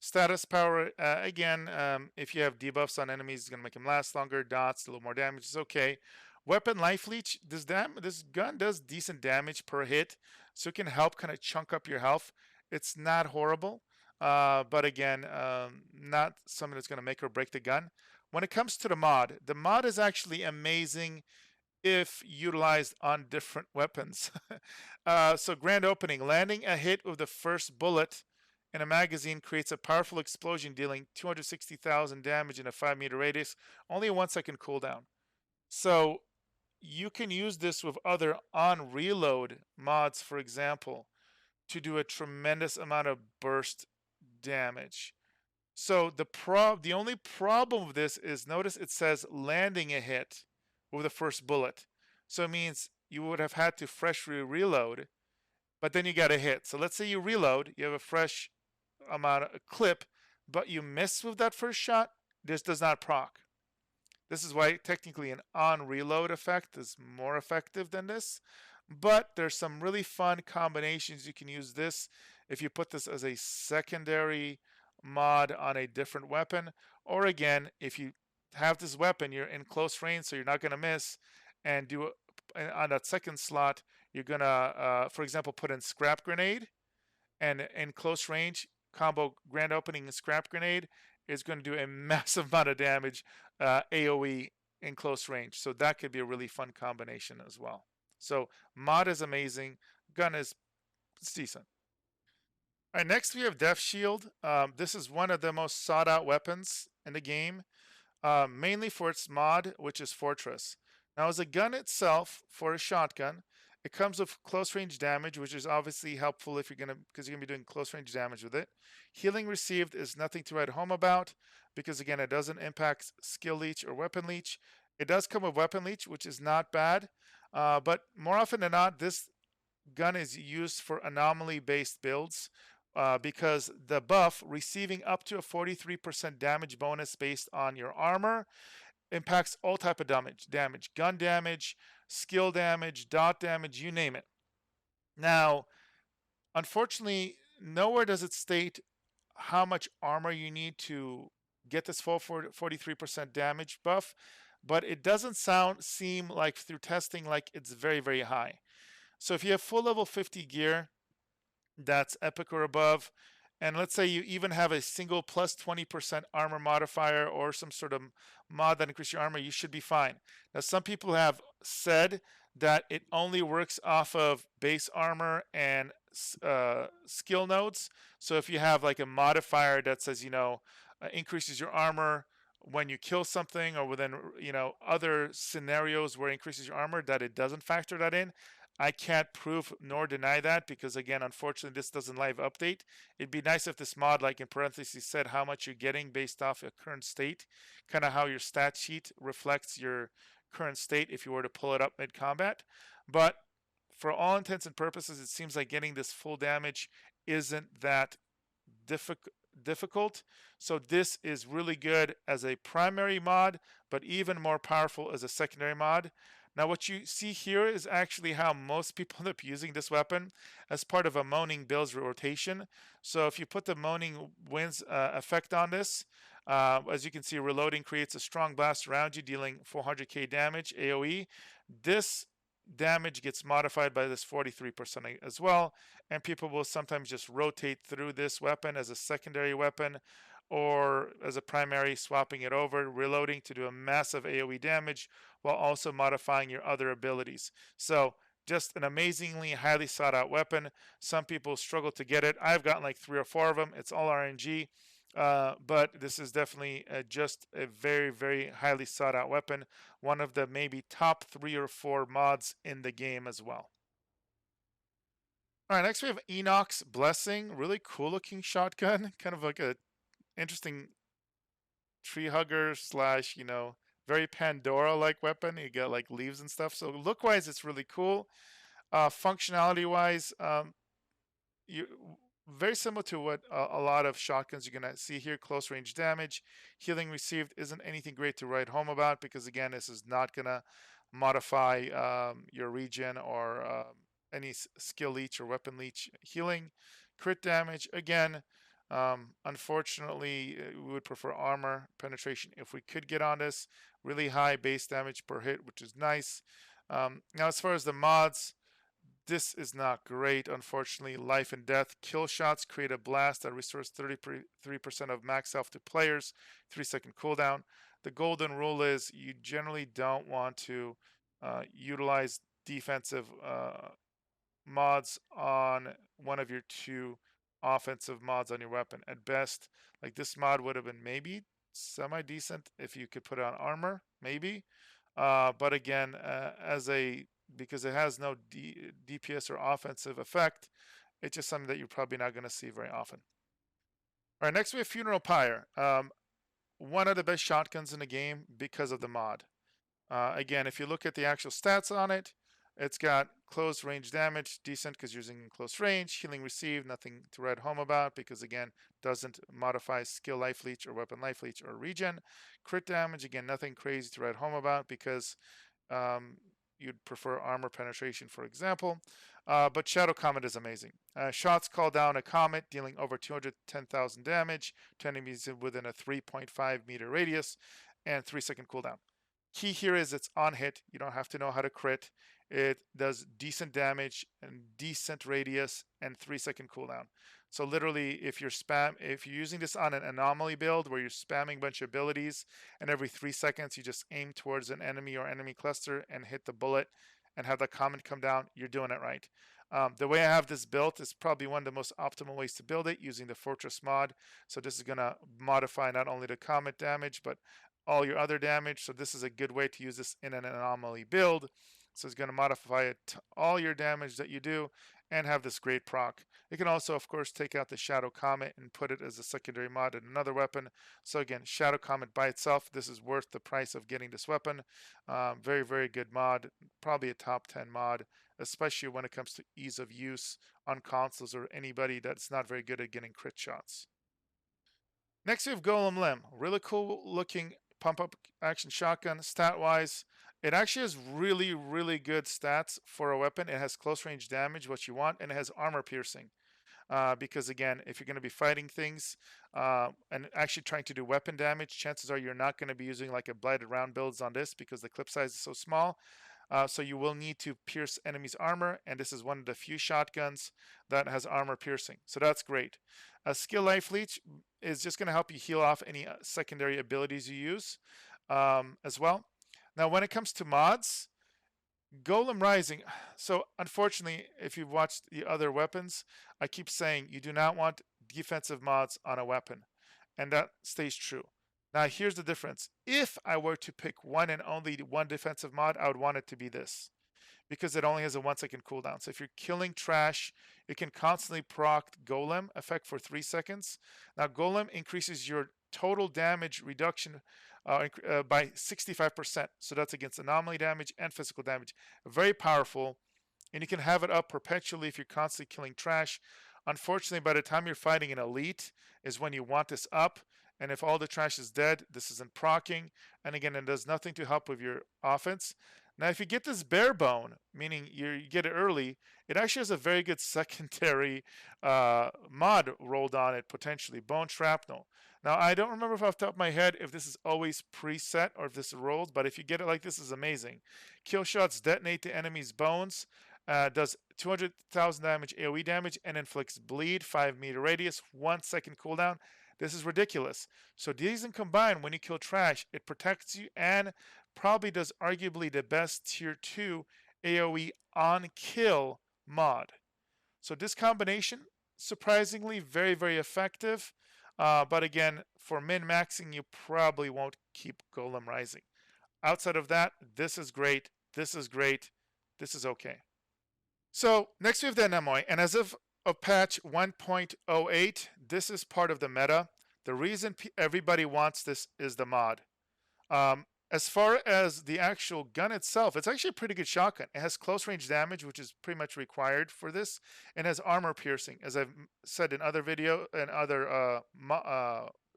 Status power, again, if you have debuffs on enemies, it's going to make them last longer. Dots, a little more damage is okay. Weapon life leech, this gun does decent damage per hit, so it can help kind of chunk up your health. It's not horrible, but again, not something that's going to make or break the gun. When it comes to the mod is actually amazing if utilized on different weapons. So grand opening, landing a hit with the first bullet in a magazine creates a powerful explosion dealing 260,000 damage in a 5-meter radius, only a 1-second cooldown. So you can use this with other on reload mods, for example, to do a tremendous amount of burst damage. So the only problem with this is, notice it says landing a hit with the first bullet. So it means you would have had to freshly reload, but then you got a hit. So let's say you reload, you have a fresh amount of clip, but you miss with that first shot, this does not proc. This is why technically an on reload effect is more effective than this. But there's some really fun combinations. You can use this if you put this as a secondary mod on a different weapon, or again, if you have this weapon, you're in close range, so you're not going to miss, and do on that second slot, you're gonna, for example, put in Scrap Grenade, and in close range, combo Grand Opening and Scrap Grenade is going to do a massive amount of damage, AoE in close range. So that could be a really fun combination as well. So mod is amazing. Gun is decent. All right, next we have Deathshield. This is one of the most sought out weapons in the game, mainly for its mod, which is Fortress. Now, as a gun itself, for a shotgun, it comes with close range damage, which is obviously helpful if because you're gonna be doing close range damage with it. Healing received is nothing to write home about, because again, it doesn't impact skill leech or weapon leech. It does come with weapon leech, which is not bad, but more often than not, this gun is used for anomaly based builds. Because the buff, receiving up to a 43% damage bonus based on your armor, impacts all type of damage, gun damage, skill damage, dot damage, you name it. Now, unfortunately, nowhere does it state how much armor you need to get this full 43% damage buff, but it doesn't seem like through testing like it's very, very high. So if you have full level 50 gear, that's epic or above, and let's say you even have a single plus 20% armor modifier or some sort of mod that increases your armor, you should be fine. Now, some people have said that it only works off of base armor and skill nodes. So if you have like a modifier that says, increases your armor when you kill something, or within, other scenarios where it increases your armor, that it doesn't factor that in. I can't prove nor deny that, because again, unfortunately, this doesn't live update. It'd be nice if this mod, like in parentheses, said how much you're getting based off your current state, kind of how your stat sheet reflects your current state if you were to pull it up mid-combat. But for all intents and purposes, it seems like getting this full damage isn't that difficult. So this is really good as a primary mod, but even more powerful as a secondary mod. Now, what you see here is actually how most people end up using this weapon as part of a Moaning builds rotation. So if you put the Moaning Winds effect on this, as you can see, reloading creates a strong blast around you, dealing 400k damage AoE. This damage gets modified by this 43% as well, and people will sometimes just rotate through this weapon as a secondary weapon, or as a primary, swapping it over, reloading to do a massive AoE damage while also modifying your other abilities. So just an amazingly highly sought out weapon. Some people struggle to get it. I've gotten like 3 or 4 of them. It's all RNG, but this is definitely just a very, very highly sought out weapon. One of the maybe top 3 or 4 mods in the game as well. All right, next we have Enoch's Blessing. Really cool looking shotgun, kind of like a interesting tree hugger slash, very Pandora-like weapon. You got like leaves and stuff. So look-wise, it's really cool. Functionality-wise, very similar to what a lot of shotguns you're gonna see here. Close range damage, healing received isn't anything great to write home about, because again, this is not gonna modify your regen or any skill leech or weapon leech healing. Crit damage, again, unfortunately, we would prefer armor penetration if we could get on this. Really high base damage per hit, which is nice. Now, as far as the mods, this is not great, unfortunately. Life and death. Kill shots create a blast that restores 33% of max health to players, 3-second cooldown. The golden rule is you generally don't want to utilize defensive mods on one of your 2 offensive mods on your weapon. At best, like this mod would have been maybe semi-decent if you could put on armor, maybe. But again, because it has no DPS or offensive effect, it's just something that you're probably not going to see very often. All right, next we have Funeral Pyre. One of the best shotguns in the game because of the mod. Again, if you look at the actual stats on it, it's got close range damage, decent because you're using close range. Healing received, nothing to write home about, because again, doesn't modify skill life leech or weapon life leech or regen. Crit damage, again, nothing crazy to write home about, because you'd prefer armor penetration, for example. But Shadow Comet is amazing. Shots call down a comet, dealing over 210,000 damage to enemies within a 3.5 meter radius, and 3-second cooldown. Key here is it's on hit. You don't have to know how to crit. It does decent damage and decent radius and 3-second cooldown. So literally, if you're using this on an anomaly build where you're spamming a bunch of abilities, and every 3 seconds you just aim towards an enemy or enemy cluster and hit the bullet and have that comment come down, you're doing it right. The way I have this built is probably one of the most optimal ways to build it, using the Fortress mod. So this is going to modify not only the comet damage, but all your other damage. So this is a good way to use this in an anomaly build. So it's going to modify it to all your damage that you do and have this great proc. You can also, of course, take out the Shadow Comet and put it as a secondary mod in another weapon. So again, Shadow Comet by itself, this is worth the price of getting this weapon. Very, very good mod. Probably a top 10 mod, especially when it comes to ease of use on consoles or anybody that's not very good at getting crit shots. Next, we have Golem Limb. Really cool looking pump-up action shotgun. Stat-wise, it actually has really, really good stats for a weapon. It has close range damage, what you want, and it has armor piercing. Because again, if you're going to be fighting things and actually trying to do weapon damage, chances are you're not going to be using like a blighted round builds on this because the clip size is so small. So you will need to pierce enemies' armor, and this is one of the few shotguns that has armor piercing. So that's great. A skill life leech is just going to help you heal off any secondary abilities you use as well. Now, when it comes to mods, Golem Rising. So unfortunately, if you've watched the other weapons, I keep saying you do not want defensive mods on a weapon, and that stays true. Now, here's the difference. If I were to pick one and only one defensive mod, I would want it to be this, because it only has a 1-second cooldown. So if you're killing trash, you can constantly proc Golem effect for 3 seconds. Now, Golem increases your total damage reduction by 65%. So that's against anomaly damage and physical damage. Very powerful, and you can have it up perpetually if you're constantly killing trash. Unfortunately, by the time you're fighting an elite is when you want this up. And if all the trash is dead, this isn't proccing. And again, it does nothing to help with your offense. Now, if you get this bare bone, meaning you get it early, it actually has a very good secondary mod rolled on it, potentially. Bone Shrapnel. Now, I don't remember off the top of my head if this is always preset or if this is rolled, but if you get it like this, it's amazing. Kill shots detonate the enemy's bones, does 200,000 damage AoE damage, and inflicts bleed, 5-meter radius, 1-second cooldown. This is ridiculous. So these and combined, when you kill trash, it protects you and probably does arguably the best tier 2 AoE on kill mod. So this combination, surprisingly, very, very effective. But again, for min-maxing, you probably won't keep Golem Rising. Outside of that, this is great. This is great. This is okay. So next we have the Anemoi, and as of patch 1.08, this is part of the meta. The reason everybody wants this is the mod. As far as the actual gun itself, it's actually a pretty good shotgun. It has close range damage, which is pretty much required for this, and has armor piercing. As I've said in other video and other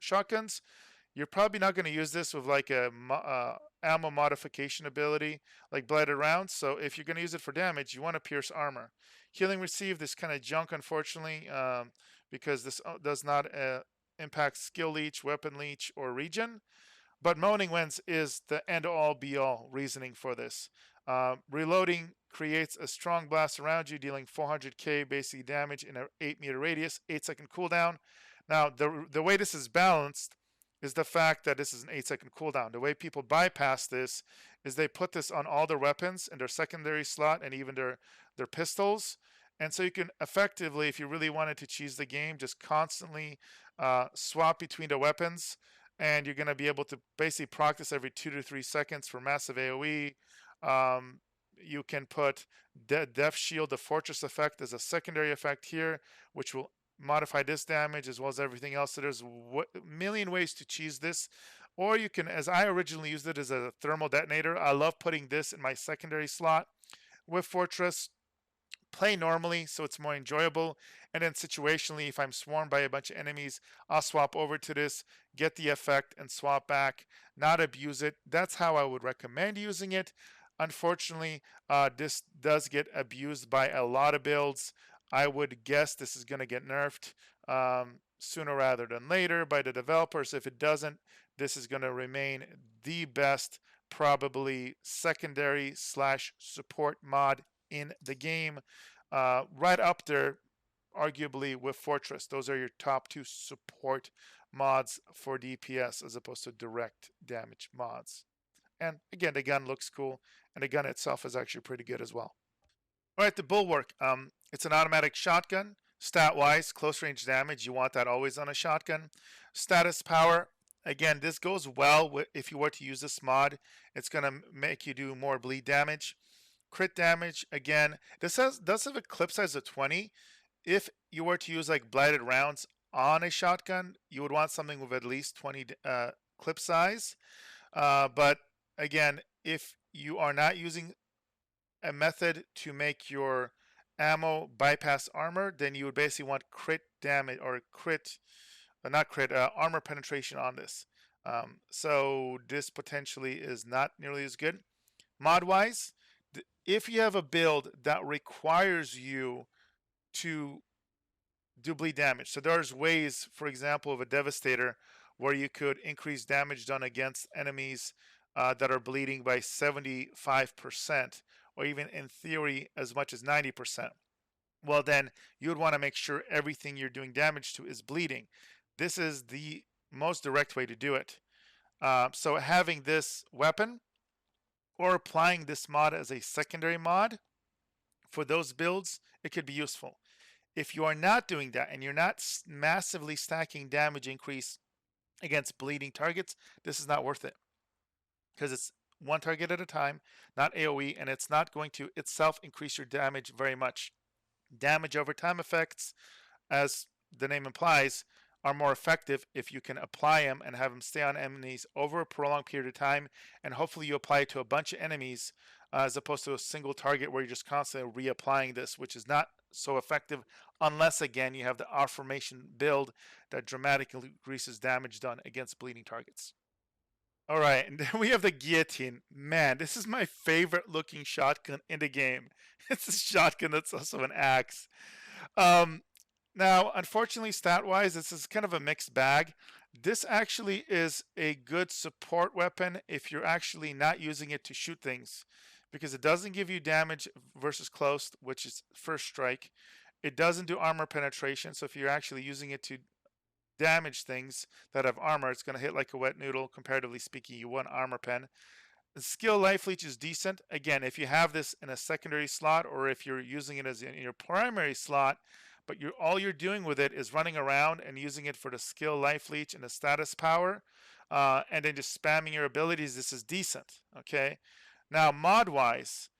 shotguns, you're probably not going to use this with like a ammo modification ability like blighted rounds. So if you're going to use it for damage, you want to pierce armor. Healing received is kind of junk, unfortunately, because this does not impact skill leech, weapon leech, or regen. But Moaning Winds is the end-all be-all reasoning for this. Reloading creates a strong blast around you, dealing 400k basic damage in an 8-meter radius, 8-second cooldown. Now, the way this is balanced is the fact that this is an 8-second cooldown. The way people bypass this is they put this on all their weapons in their secondary slot and even their pistols. And so you can effectively, if you really wanted to cheese the game, just constantly swap between the weapons. And you're going to be able to basically practice every 2 to 3 seconds for massive AoE. You can put Deathshield, the Fortress effect, as a secondary effect here, which will modify this damage as well as everything else. So there's a million ways to cheese this. Or you can, as I originally used it, as a thermal detonator. I love putting this in my secondary slot with Fortress. Play normally so it's more enjoyable, and then situationally, if I'm swarmed by a bunch of enemies, I'll swap over to this, get the effect, and swap back, not abuse it. That's how I would recommend using it. Unfortunately, this does get abused by a lot of builds. I would guess this is going to get nerfed sooner rather than later by the developers. If it doesn't, this is going to remain the best probably secondary / support mod in the game. Right up there, arguably, with Fortress. Those are your top 2 support mods for DPS as opposed to direct damage mods. And again, the gun looks cool, and the gun itself is actually pretty good as well. All right, the Bulwark. It's an automatic shotgun. Stat-wise, close range damage, you want that always on a shotgun. Status power. Again, this goes well if you were to use this mod. It's going to make you do more bleed damage. Crit damage, again, this does have a clip size of 20. If you were to use like blighted rounds on a shotgun, you would want something with at least 20 clip size. But again, if you are not using a method to make your ammo bypass armor, then you would basically want crit damage or armor penetration on this. So this potentially is not nearly as good. Mod wise, if you have a build that requires you to do bleed damage, so there's ways, for example, of a Devastator where you could increase damage done against enemies that are bleeding by 75%, or even in theory as much as 90%. Well, then you would want to make sure everything you're doing damage to is bleeding. This is the most direct way to do it. So having this weapon or applying this mod as a secondary mod for those builds, it could be useful. If you are not doing that and you're not massively stacking damage increase against bleeding targets, this is not worth it, because it's one target at a time, not AoE, and it's not going to itself increase your damage very much. Damage over time effects, as the name implies, are more effective if you can apply them and have them stay on enemies over a prolonged period of time, and hopefully you apply it to a bunch of enemies as opposed to a single target where you're just constantly reapplying this, which is not so effective unless, again, you have the affirmation build that dramatically increases damage done against bleeding targets. All right, and then we have the Guillotine. Man, this is my favorite looking shotgun in the game. It's a shotgun that's also an axe. Now, unfortunately, stat-wise, this is kind of a mixed bag. This actually is a good support weapon if you're actually not using it to shoot things, because it doesn't give you damage versus close, which is first strike. It doesn't do armor penetration, so if you're actually using it to damage things that have armor, it's going to hit like a wet noodle. Comparatively speaking, you want armor pen. The skill life leech is decent. Again, if you have this in a secondary slot, or if you're using it as in your primary slot, but all you're doing with it is running around and using it for the skill life leech and the status power, and then just spamming your abilities, this is decent. Okay, now mod wise,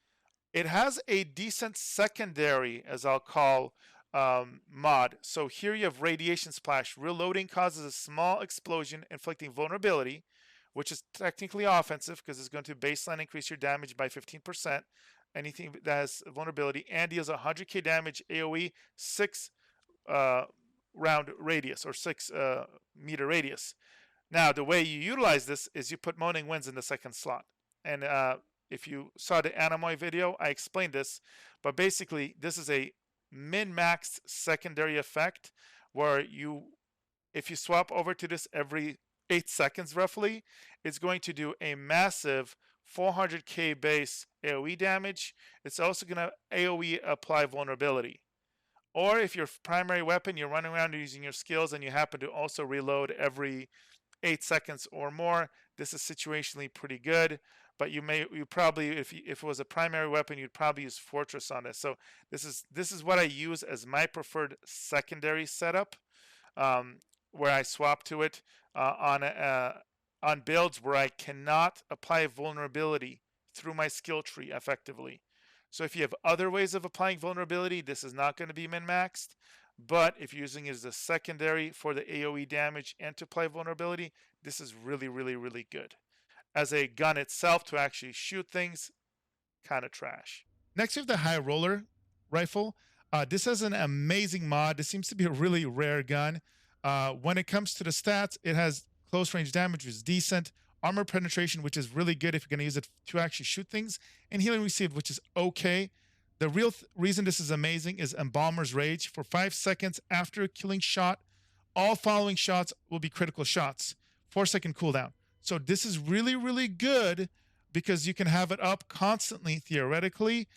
it has a decent secondary, as I'll call, mod. So here you have Radiation Splash. Reloading causes a small explosion inflicting vulnerability, which is technically offensive because it's going to baseline increase your damage by 15%. Anything that has vulnerability, and deals 100k damage AoE, 6 round radius, or 6 meter radius. Now the way you utilize this is you put Moaning Winds in the second slot, and if you saw the Anemoi video, I explained this, but basically this is a min-maxed secondary effect where if you swap over to this every 8 seconds roughly, it's going to do a massive 400k base AoE damage. It's also going to AoE apply vulnerability. Or if your primary weapon, you're running around using your skills and you happen to also reload every 8 seconds or more, this is situationally pretty good. But you probably, if it was a primary weapon, you'd probably use Fortress on this. So this is what I use as my preferred secondary setup, where I swap to it on builds where I cannot apply vulnerability through my skill tree effectively. So if you have other ways of applying vulnerability, this is not going to be min-maxed. But if you're using it as a secondary for the AoE damage and to apply vulnerability, this is really, really, really good. As a gun itself to actually shoot things, kind of trash. Next, we have the High Roller rifle. This has an amazing mod. This seems to be a really rare gun. When it comes to the stats, it has close range damage, which is decent. Armor penetration, which is really good if you're going to use it to actually shoot things. And healing received, which is okay. The real reason this is amazing is Embalmer's Rage. For 5 seconds after a killing shot, all following shots will be critical shots. 4-second cooldown. So this is really, really good, because you can have it up constantly theoretically.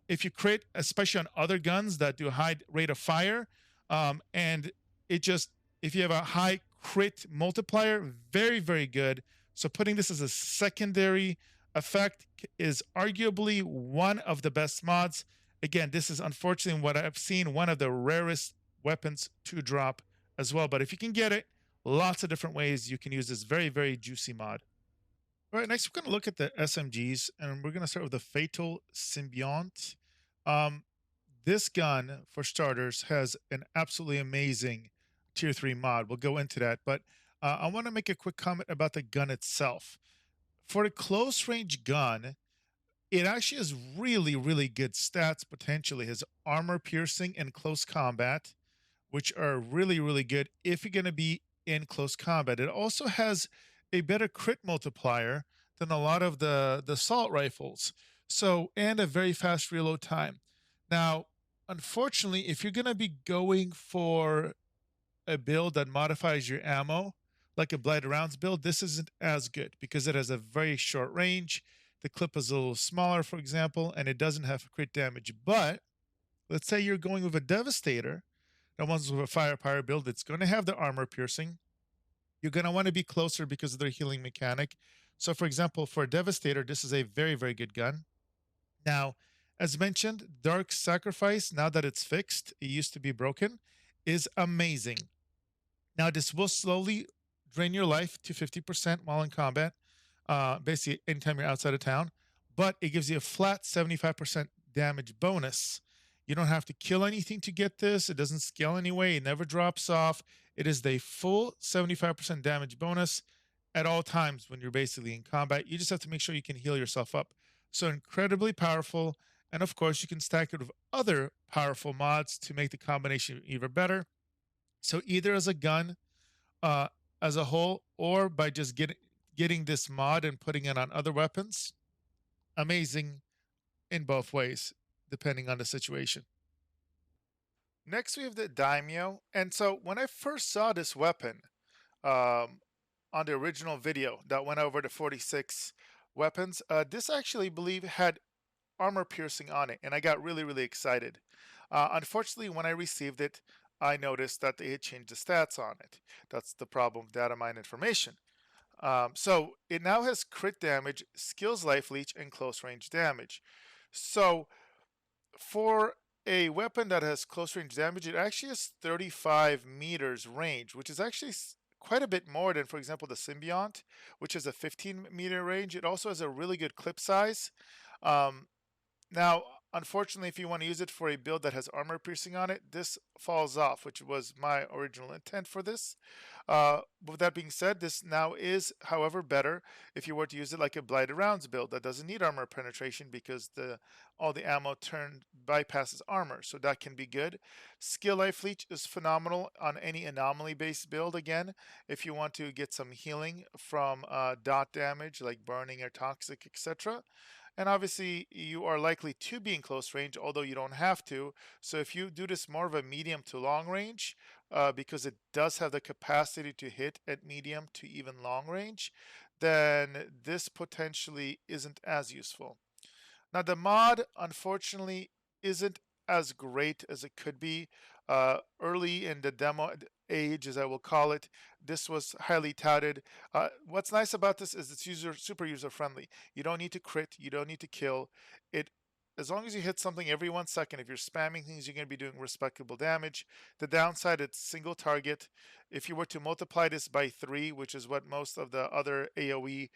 If you crit, especially on other guns that do a high rate of fire, and it just, if you have a high crit multiplier, very, very good. So putting this as a secondary effect is arguably one of the best mods. Again, this is unfortunately what I've seen, one of the rarest weapons to drop as well. But if you can get it, lots of different ways you can use this very, very juicy mod. All right, next we're going to look at the SMGs, and we're going to start with the Fatal Symbiont. This gun, for starters, has an absolutely amazing tier 3 mod. We'll go into that, but I want to make a quick comment about the gun itself. For a close range gun, it actually has really, really good stats potentially. It has armor piercing and close combat, which are really, really good if you're going to be in close combat. It also has a better crit multiplier than a lot of the assault rifles. So, and a very fast reload time. Now, unfortunately, if you're going to be going for a build that modifies your ammo, like a Blighted Rounds build, this isn't as good because it has a very short range. The clip is a little smaller, for example, and it doesn't have crit damage. But let's say you're going with a Devastator that one's with a Pyre build. It's going to have the armor piercing. You're going to want to be closer because of their healing mechanic. So, for example, for a Devastator, this is a very, very good gun. Now, as mentioned, Dark Sacrifice, now that it's fixed, it used to be broken, is amazing. Now, this will slowly drain your life to 50% while in combat, basically anytime you're outside of town, but it gives you a flat 75% damage bonus. You don't have to kill anything to get this. It doesn't scale anyway. It never drops off. It is the full 75% damage bonus at all times when you're basically in combat. You just have to make sure you can heal yourself up. So incredibly powerful. And of course, you can stack it with other powerful mods to make the combination even better. So either as a gun, as a whole, or by just getting this mod and putting it on other weapons, amazing in both ways, depending on the situation. Next, we have the Daimyo. And so when I first saw this weapon on the original video that went over the 46 weapons, this actually, believe, had armor piercing on it, and I got really, really excited. Unfortunately, when I received it, I noticed that they had changed the stats on it. That's the problem with data mine information. So it now has crit damage, skills life leech, and close range damage. So for a weapon that has close range damage, it actually has 35 meters range, which is actually quite a bit more than, for example, the Symbiont, which is a 15-meter range. It also has a really good clip size. Now, unfortunately, if you want to use it for a build that has armor piercing on it, this falls off, which was my original intent for this. With that being said, this now is, however, better if you were to use it like a Blighted Rounds build that doesn't need armor penetration because all the ammo bypasses armor, so that can be good. Skill Life Leech is phenomenal on any anomaly-based build, again, if you want to get some healing from dot damage like burning or toxic, etc. And obviously, you are likely to be in close range, although you don't have to. So if you do this more of a medium to long range, because it does have the capacity to hit at medium to even long range, then this potentially isn't as useful. Now, the mod, unfortunately, isn't as great as it could be. Early in the demo age, as I will call it, this was highly touted. What's nice about this is it's super user friendly. You don't need to crit, you don't need to kill. As long as you hit something every 1 second, if you're spamming things, you're going to be doing respectable damage. The downside, it's single target. If you were to multiply this by 3, which is what most of the other AoE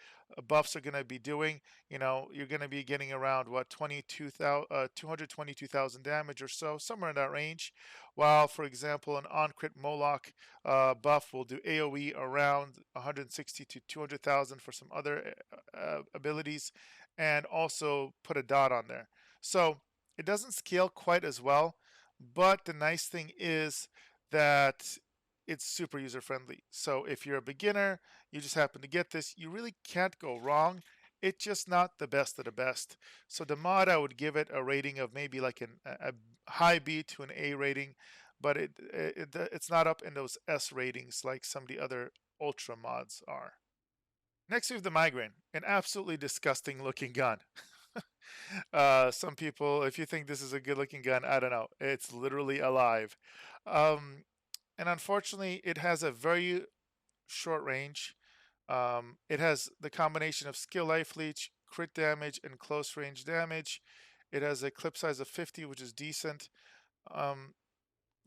buffs are going to be doing, you're going to be getting around, 222,000 damage or so, somewhere in that range. While, for example, an on-crit Moloch buff will do AoE around 160 to 200,000 for some other abilities, and also put a dot on there. So it doesn't scale quite as well, but the nice thing is that it's super user friendly. So if you're a beginner, you just happen to get this, you really can't go wrong. It's just not the best of the best. So the mod, I would give it a rating of maybe like a high B to an A rating, but it's not up in those S ratings like some of the other Ultra mods are. Next, we have the Migraine, an absolutely disgusting looking gun. Some people, if you think this is a good looking gun, I don't know. It's literally alive. Um, and unfortunately, it has a very short range. It has the combination of skill life leech, crit damage, and close range damage. It has a clip size of 50, which is decent. Um,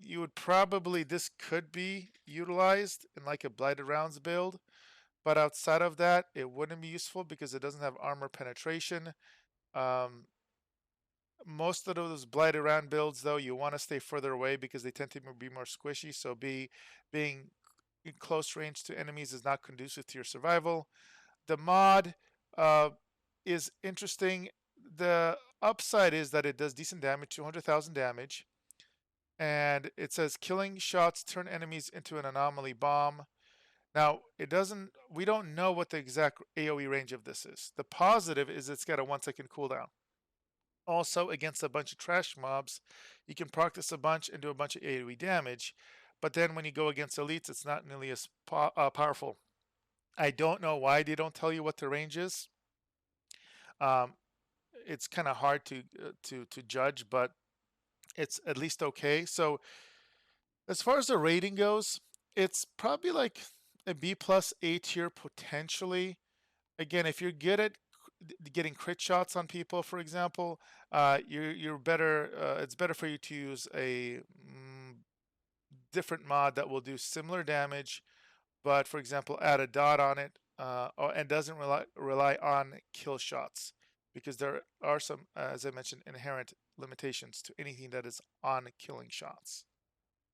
you would probably, this could be utilized in like a Blighted Rounds build, but outside of that, it wouldn't be useful because it doesn't have armor penetration. Um, most of those Blighted Round builds, though, you want to stay further away because they tend to be more squishy, so being in close range to enemies is not conducive to your survival. The mod uh, is interesting. The upside is that it does decent damage, 200,000 damage. And it says killing shots turn enemies into an anomaly bomb. Now, it doesn't, we don't know what the exact AoE range of this is. The positive is it's got a 1 second cooldown. Also, against a bunch of trash mobs, you can practice a bunch and do a bunch of AoE damage. But then when you go against elites, it's not nearly as powerful. I don't know why they don't tell you what the range is. Um, it's kind of hard to judge, but it's at least okay. So as far as the rating goes, it's probably like a B plus A tier potentially. Again, if you're good at getting crit shots on people, for example, you're better. It's better for you to use a different mod that will do similar damage, but for example, add a dot on it, and doesn't rely on kill shots, because there are some, as I mentioned, inherent limitations to anything that is on killing shots.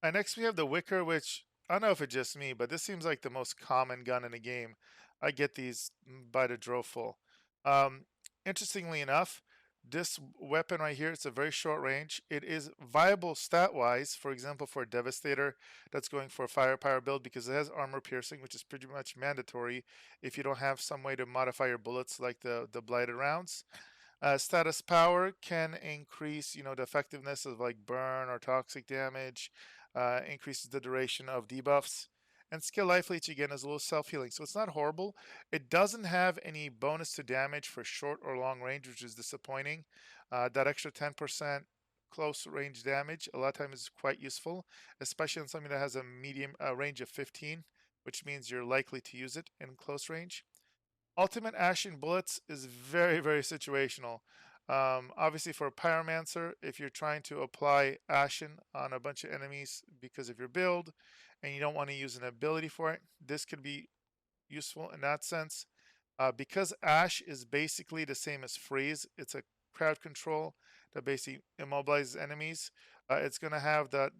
And next we have the Wicker, which I don't know if it's just me, but this seems like the most common gun in the game. I get these by the drove full. Um, Interestingly enough, this weapon right here, it's a very short range. It is viable stat-wise, for example, for a Devastator that's going for a Firepower build, because it has armor piercing, which is pretty much mandatory if you don't have some way to modify your bullets like the Blighted Rounds. Status power can increase, the effectiveness of like burn or toxic damage, increases the duration of debuffs. And skill life leech again is a little self-healing, so it's not horrible. It doesn't have any bonus to damage for short or long range, which is disappointing. That extra 10% close range damage a lot of times is quite useful, especially on something that has a medium range of 15, which means you're likely to use it in close range. Ultimate Ashen Bullets is very, very situational. Obviously, for a Pyromancer, if you're trying to apply Ashen on a bunch of enemies because of your build and you don't want to use an ability for it, this could be useful in that sense. Because Ash is basically the same as Freeze, it's a crowd control that basically immobilizes enemies. It's going to have that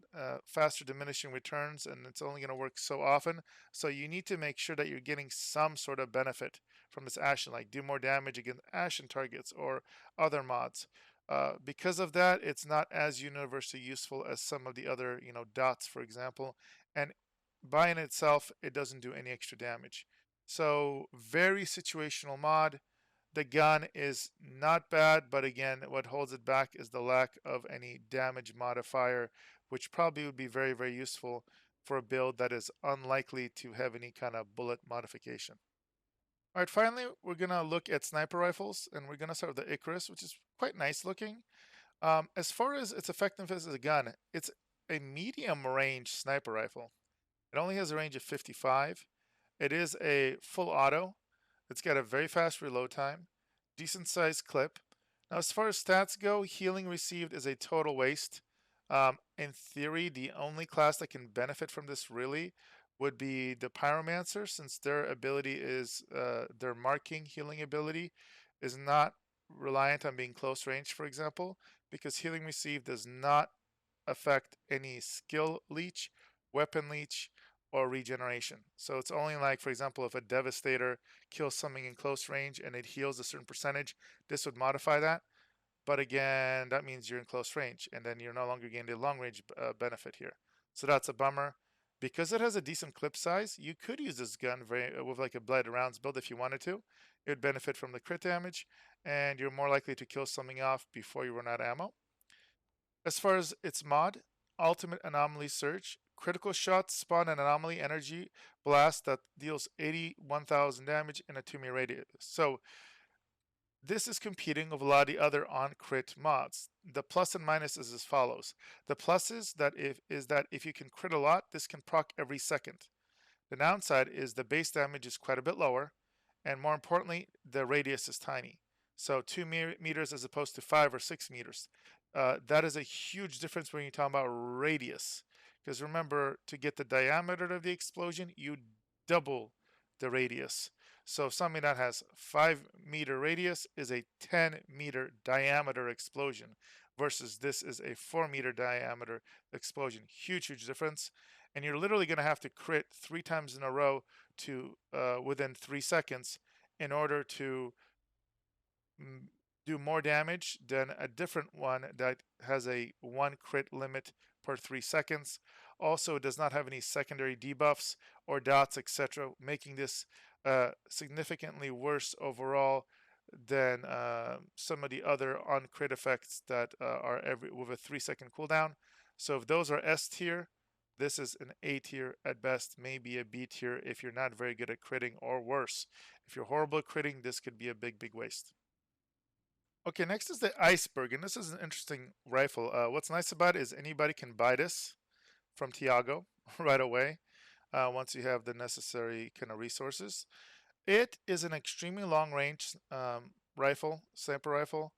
faster diminishing returns, and it's only going to work so often. So you need to make sure that you're getting some sort of benefit from this Ashen, like do more damage against Ashen targets or other mods. Because of that, it's not as universally useful as some of the other, dots, for example. And by in itself, it doesn't do any extra damage. So very situational mod. The gun is not bad, but again, what holds it back is the lack of any damage modifier, which probably would be very, very useful for a build that is unlikely to have any kind of bullet modification. All right, finally, we're gonna look at sniper rifles, and we're gonna start with the Icarus, which is quite nice looking. As far as its effectiveness as a gun, it's a medium range sniper rifle. It only has a range of 55. It is a full auto. It's got a very fast reload time, decent sized clip. Now, as far as stats go, healing received is a total waste. In theory, the only class that can benefit from this really would be the Pyromancer, since their ability is their marking healing ability is not reliant on being close range, for example, because healing received does not affect any skill leech, weapon leech, or regeneration. So it's only like, for example, if a Devastator kills something in close range and it heals a certain percentage, this would modify that. But again, that means you're in close range, and then you're no longer getting the long range benefit here. So that's a bummer. Because it has a decent clip size, you could use this gun with like a Blighted Rounds build if you wanted to. It would benefit from the crit damage, and you're more likely to kill something off before you run out of ammo. As far as its mod, Ultimate Anomaly Search Critical shots spawn an Anomaly Energy Blast that deals 81,000 damage in a 2-meter radius. So this is competing with a lot of the other on-crit mods. The plus and minus is as follows. The plus is that if you can crit a lot, this can proc every second. The downside is the base damage is quite a bit lower, and more importantly, the radius is tiny. So 2 meters as opposed to 5 or 6 meters. That is a huge difference when you're talking about radius. Because remember, to get the diameter of the explosion, you double the radius. So something that has 5-meter radius is a 10-meter diameter explosion versus this is a 4-meter diameter explosion. Huge, huge difference. And you're literally going to have to crit 3 times in a row to within 3 seconds in order to do more damage than a different one that has a 1 crit limit per 3 seconds. Also, it does not have any secondary debuffs or dots, etc., making this significantly worse overall than some of the other on crit effects that are with a 3-second cooldown. So if those are S tier, this is an A tier at best, maybe a B tier if you're not very good at critting, or worse. If you're horrible at critting, this could be a big, big waste. Okay, next is the Iceberg, and this is an interesting rifle. What's nice about it is anybody can buy this from Tiago right away once you have the necessary kind of resources. It is an extremely long-range rifle, sniper rifle.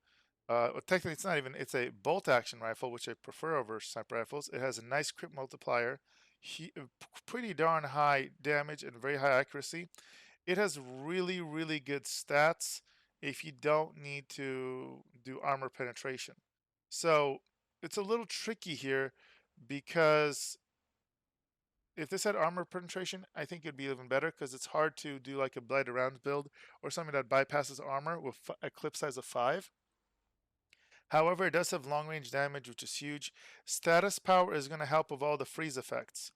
Well, technically, it's not even, it's a bolt-action rifle, which I prefer over sniper rifles. It has a nice crit multiplier, pretty darn high damage and very high accuracy. It has really, really good stats if you don't need to do armor penetration. So it's a little tricky here because if this had armor penetration, I think it'd be even better because it's hard to do like a blighted rounds build or something that bypasses armor with a clip size of 5. However, it does have long range damage, which is huge. Status power is going to help with all the freeze effects.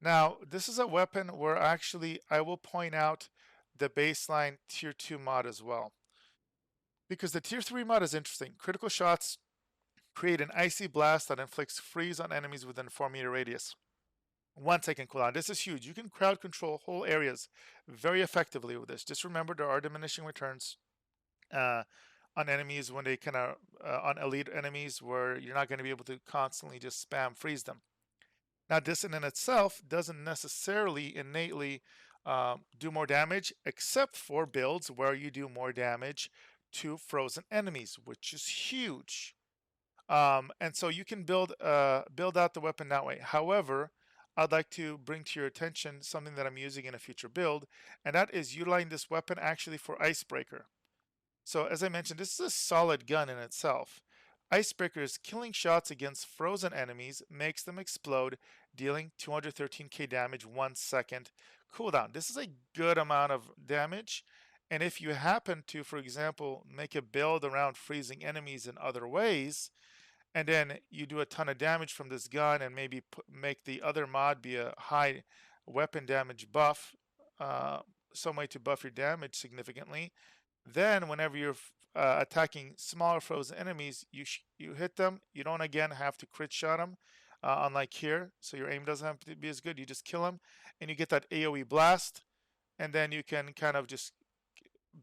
Now, this is a weapon where actually I will point out the baseline tier 2 mod as well. Because the tier 3 mod is interesting. Critical shots create an icy blast that inflicts freeze on enemies within 4-meter radius. 1 second cooldown. This is huge. You can crowd control whole areas very effectively with this. Just remember there are diminishing returns on enemies when they kind of on elite enemies where you're not going to be able to constantly just spam freeze them. Now this in itself doesn't necessarily innately do more damage, except for builds where you do more damage to frozen enemies, which is huge. And so you can build out the weapon that way. However, I'd like to bring to your attention something that I'm using in a future build, and that is utilizing this weapon actually for Icebreaker. So as I mentioned, this is a solid gun in itself. Icebreaker's killing shots against frozen enemies makes them explode, dealing 213k damage 1 second cooldown. This is a good amount of damage, and if you happen to, for example, make a build around freezing enemies in other ways, and then you do a ton of damage from this gun and maybe make the other mod be a high weapon damage buff, some way to buff your damage significantly, then whenever you're attacking smaller frozen enemies, you hit them. You don't again have to crit shot them, unlike here. So your aim doesn't have to be as good. You just kill them, and you get that AoE blast, and then you can kind of just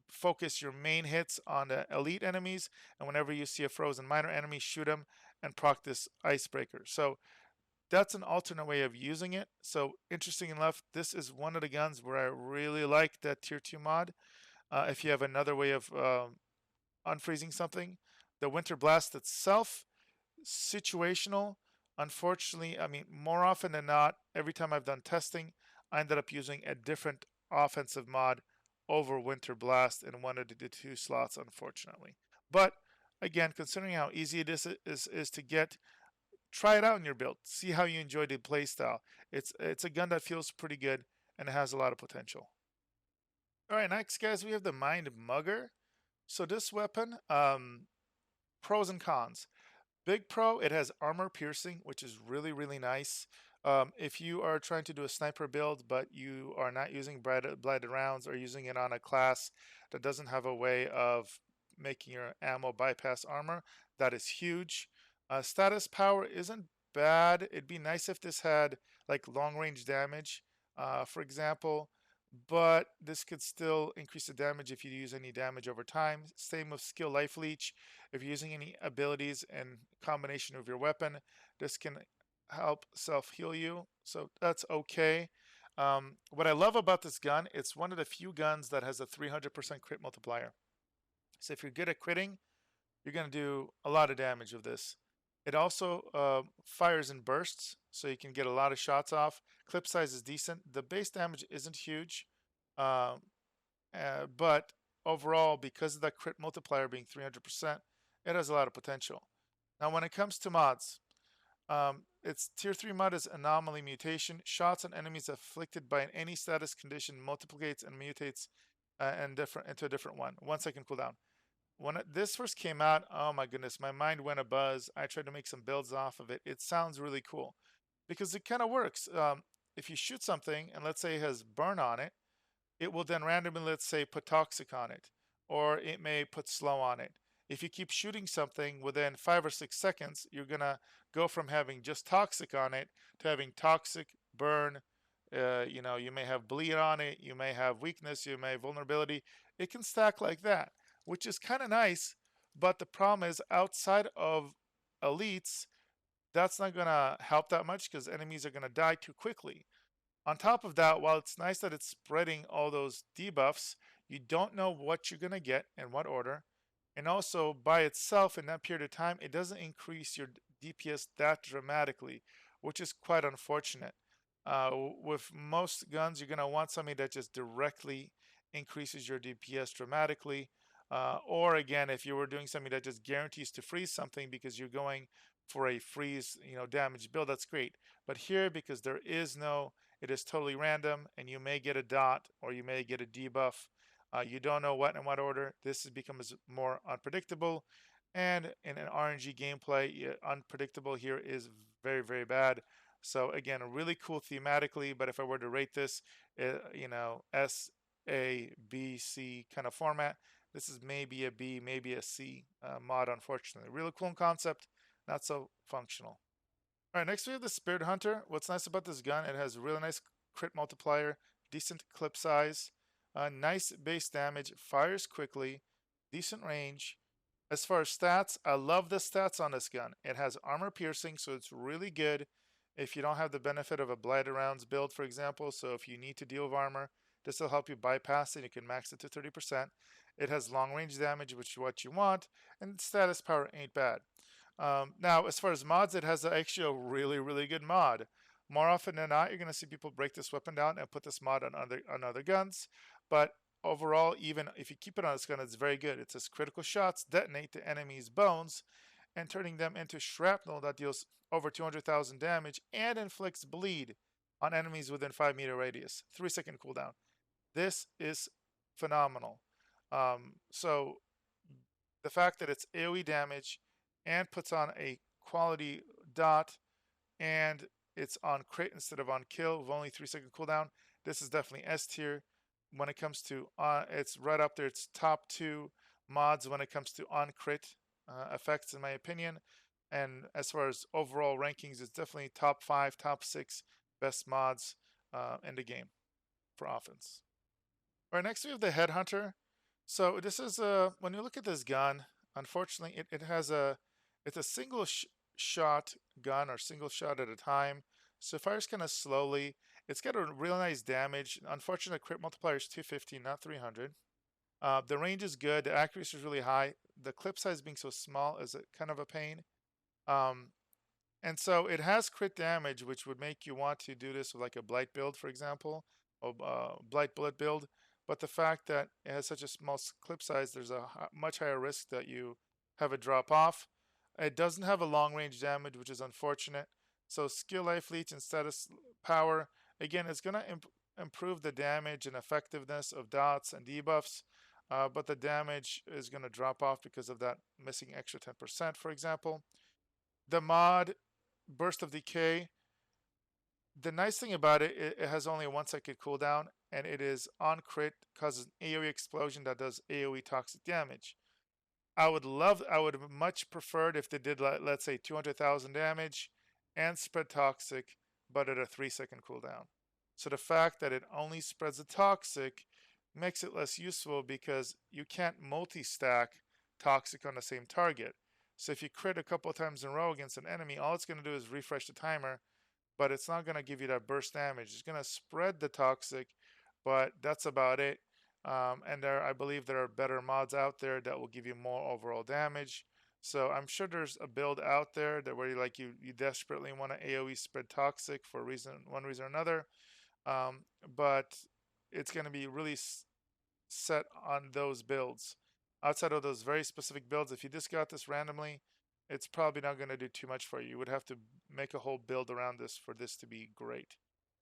focus your main hits on the elite enemies. And whenever you see a frozen minor enemy, shoot them and proc this Icebreaker. So that's an alternate way of using it. So interesting enough, this is one of the guns where I really like that tier 2 mod. If you have another way of unfreezing something. The Winter Blast itself, situational. Unfortunately, I mean, more often than not, every time I've done testing, I ended up using a different offensive mod over Winter Blast in one of the 2 slots, unfortunately. But again, considering how easy it is to get, try it out in your build. See how you enjoy the playstyle. It's a gun that feels pretty good and it has a lot of potential. All right, next, guys, we have the Mind Mugger. So this weapon, pros and cons. Big pro, it has armor piercing, which is really, really nice. If you are trying to do a sniper build, but you are not using blighted rounds or using it on a class that doesn't have a way of making your ammo bypass armor, that is huge. Status power isn't bad. It'd be nice if this had like long range damage, for example, but this could still increase the damage if you use any damage over time. Same with skill life leech. If you're using any abilities in combination with your weapon, this can help self heal you. So that's okay. What I love about this gun, it's one of the few guns that has a 300% crit multiplier. So if you're good at critting, you're going to do a lot of damage with this. It also fires in bursts, so you can get a lot of shots off. Clip size is decent. The base damage isn't huge, but overall, because of that crit multiplier being 300%, it has a lot of potential. Now, when it comes to mods, its tier 3 mod is Anomaly Mutation. Shots on enemies afflicted by any status condition multiplicates and mutates into a different one. 1 second cooldown. When this first came out, oh my goodness, my mind went abuzz. I tried to make some builds off of it. It sounds really cool because it kind of works. If you shoot something and let's say it has burn on it, it will then randomly, let's say, put toxic on it, or it may put slow on it. If you keep shooting something within 5 or 6 seconds, you're gonna go from having just toxic on it to having toxic, burn. You may have bleed on it, you may have weakness, you may have vulnerability. It can stack like that, which is kind of nice, but the problem is outside of elites, that's not going to help that much because enemies are going to die too quickly. On top of that, while it's nice that it's spreading all those debuffs, you don't know what you're going to get in what order. And also, by itself, in that period of time, it doesn't increase your DPS that dramatically, which is quite unfortunate. With most guns, you're going to want something that just directly increases your DPS dramatically. Or again, if you were doing something that just guarantees to freeze something because you're going for a freeze, damage build, that's great. But here, because there is no, it is totally random, and you may get a dot or you may get a debuff. You don't know what in what order. This becomes more unpredictable, and in an RNG gameplay, unpredictable here is very, very bad. So again, really cool thematically, but if I were to rate this, S, A, B, C kind of format, this is maybe a B, maybe a C mod, unfortunately. Really cool in concept, not so functional. All right, next we have the Spirit Hunter. What's nice about this gun, it has really nice crit multiplier, decent clip size, nice base damage, fires quickly, decent range. As far as stats, I love the stats on this gun. It has armor piercing, so it's really good if you don't have the benefit of a Blighted Rounds build, for example. So if you need to deal with armor, this will help you bypass it. You can max it to 30%. It has long range damage, which is what you want, and status power ain't bad. Now, as far as mods, it has actually a really, really good mod. More often than not, you're going to see people break this weapon down and put this mod on other guns. But overall, even if you keep it on this gun, it's very good. It says critical shots detonate the enemy's bones and turning them into shrapnel that deals over 200,000 damage and inflicts bleed on enemies within 5-meter radius. 3-second cooldown. This is phenomenal. So the fact that it's AoE damage and puts on a quality dot and it's on crit instead of on kill with only 3-second cooldown, this is definitely S tier. When it comes to it's right up there. It's top 2 mods when it comes to on crit effects, in my opinion. And as far as overall rankings, it's definitely top 5, top 6 best mods in the game for offense. All right, next we have the Headhunter. So this is when you look at this gun, unfortunately, it's a single shot gun or single shot at a time. So it fires kind of slowly. It's got a really nice damage. Unfortunately, crit multiplier is 250, not 300. The range is good. The accuracy is really high. The clip size being so small is kind of a pain. And so it has crit damage, which would make you want to do this with like a Blight build, for example, or Blight Bullet build. But the fact that it has such a small clip size, there's a much higher risk that you have a drop off. It doesn't have a long range damage, which is unfortunate. So skill life leech and status power, again, it's going to improve the damage and effectiveness of dots and debuffs, but the damage is going to drop off because of that missing extra 10%, for example. The mod Burst of Decay, the nice thing about it, it has only a 1-second cooldown, and it is on crit, causes an AoE explosion that does AoE toxic damage. I would much prefer it if they did, let's say, 200,000 damage and spread toxic, but at a 3-second cooldown. So the fact that it only spreads the toxic makes it less useful because you can't multi-stack toxic on the same target. So if you crit a couple of times in a row against an enemy, all it's going to do is refresh the timer, but it's not going to give you that burst damage. It's going to spread the toxic, but that's about it. And I believe there are better mods out there that will give you more overall damage. So I'm sure there's a build out there that where you desperately want to AOE spread toxic for one reason or another. But it's going to be really set on those builds. Outside of those very specific builds, if you just got this randomly, it's probably not going to do too much for you. You would have to make a whole build around this for this to be great.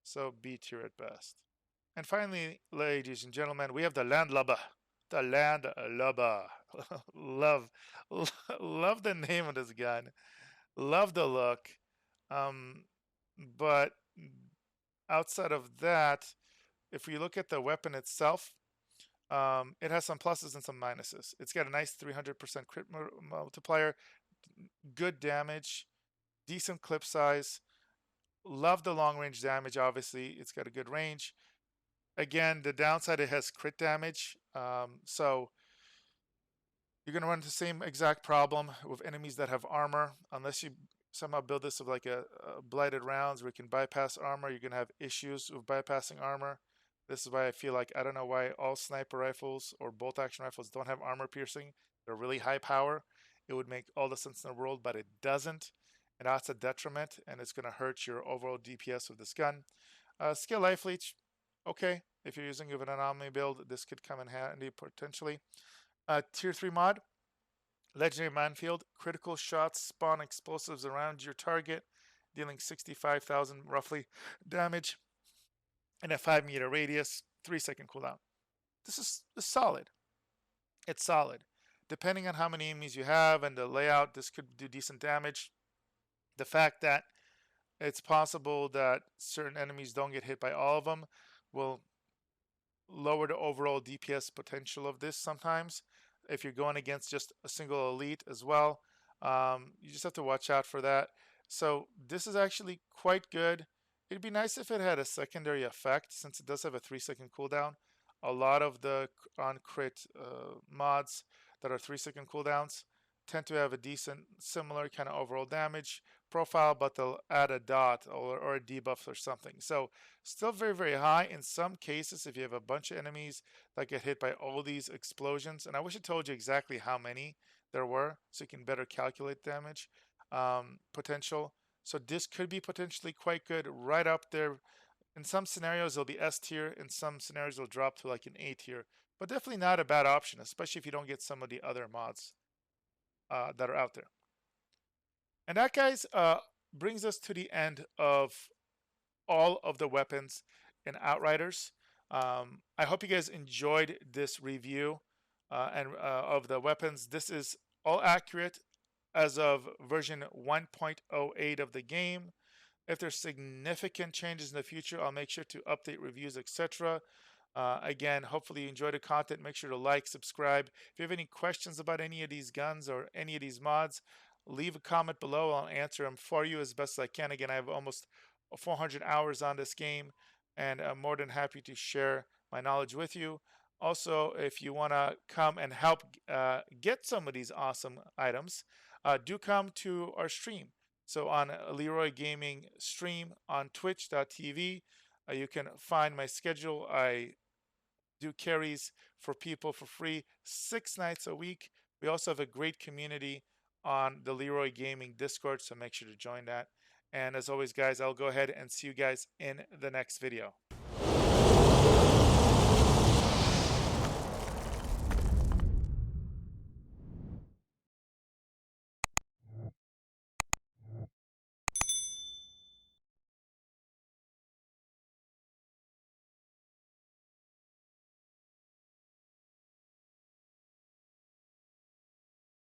So B tier at best. And finally, ladies and gentlemen, we have the Landlubber. The Landlubber. love, love the name of this gun. Love the look. But outside of that, if we look at the weapon itself, it has some pluses and some minuses. It's got a nice 300% crit multiplier, good damage, decent clip size. Love the long range damage, obviously. It's got a good range. Again, the downside, it has crit damage. So you're going to run into the same exact problem with enemies that have armor. Unless you somehow build this with like a blighted rounds where you can bypass armor, you're going to have issues with bypassing armor. This is why I feel like, I don't know why all sniper rifles or bolt action rifles don't have armor piercing. They're really high power. It would make all the sense in the world, but it doesn't. And that's a detriment, and it's going to hurt your overall DPS with this gun. Skill life leech, okay. If you're using an anomaly build, this could come in handy potentially. Tier 3 mod, Legendary Minefield. Critical shots spawn explosives around your target, dealing 65,000 roughly damage in a 5-meter radius, 3-second cooldown. This is solid. It's solid. Depending on how many enemies you have and the layout, this could do decent damage. The fact that it's possible that certain enemies don't get hit by all of them will lower the overall DPS potential of this sometimes. If you're going against just a single elite as well, you just have to watch out for that. So this is actually quite good. It'd be nice if it had a secondary effect, since it does have a 3-second cooldown. A lot of the on-crit mods that are 3-second cooldowns tend to have a decent, similar kind of overall damage profile, but they'll add a dot or a debuff or something. So still very, very high. In some cases, if you have a bunch of enemies that get hit by all these explosions, and I wish I told you exactly how many there were, so you can better calculate damage potential. So this could be potentially quite good, right up there. In some scenarios, it'll be S tier. In some scenarios, it'll drop to like an A tier. But definitely not a bad option, especially if you don't get some of the other mods that are out there. And that, guys, brings us to the end of all of the weapons in Outriders. I hope you guys enjoyed this review of the weapons. This is all accurate as of version 1.08 of the game. If there's significant changes in the future, I'll make sure to update reviews, etc. Again, hopefully you enjoyed the content. Make sure to like, subscribe. If you have any questions about any of these guns or any of these mods, leave a comment below. I'll answer them for you as best as I can. Again, I have almost 400 hours on this game, and I'm more than happy to share my knowledge with you. Also, if you want to come and help get some of these awesome items, do come to our stream. So on Leroy Gaming stream on twitch.tv, you can find my schedule. I do carries for people for free 6 nights a week. We also have a great community on the Leroy Gaming Discord, so make sure to join that. And as always, guys, I'll go ahead and see you guys in the next video.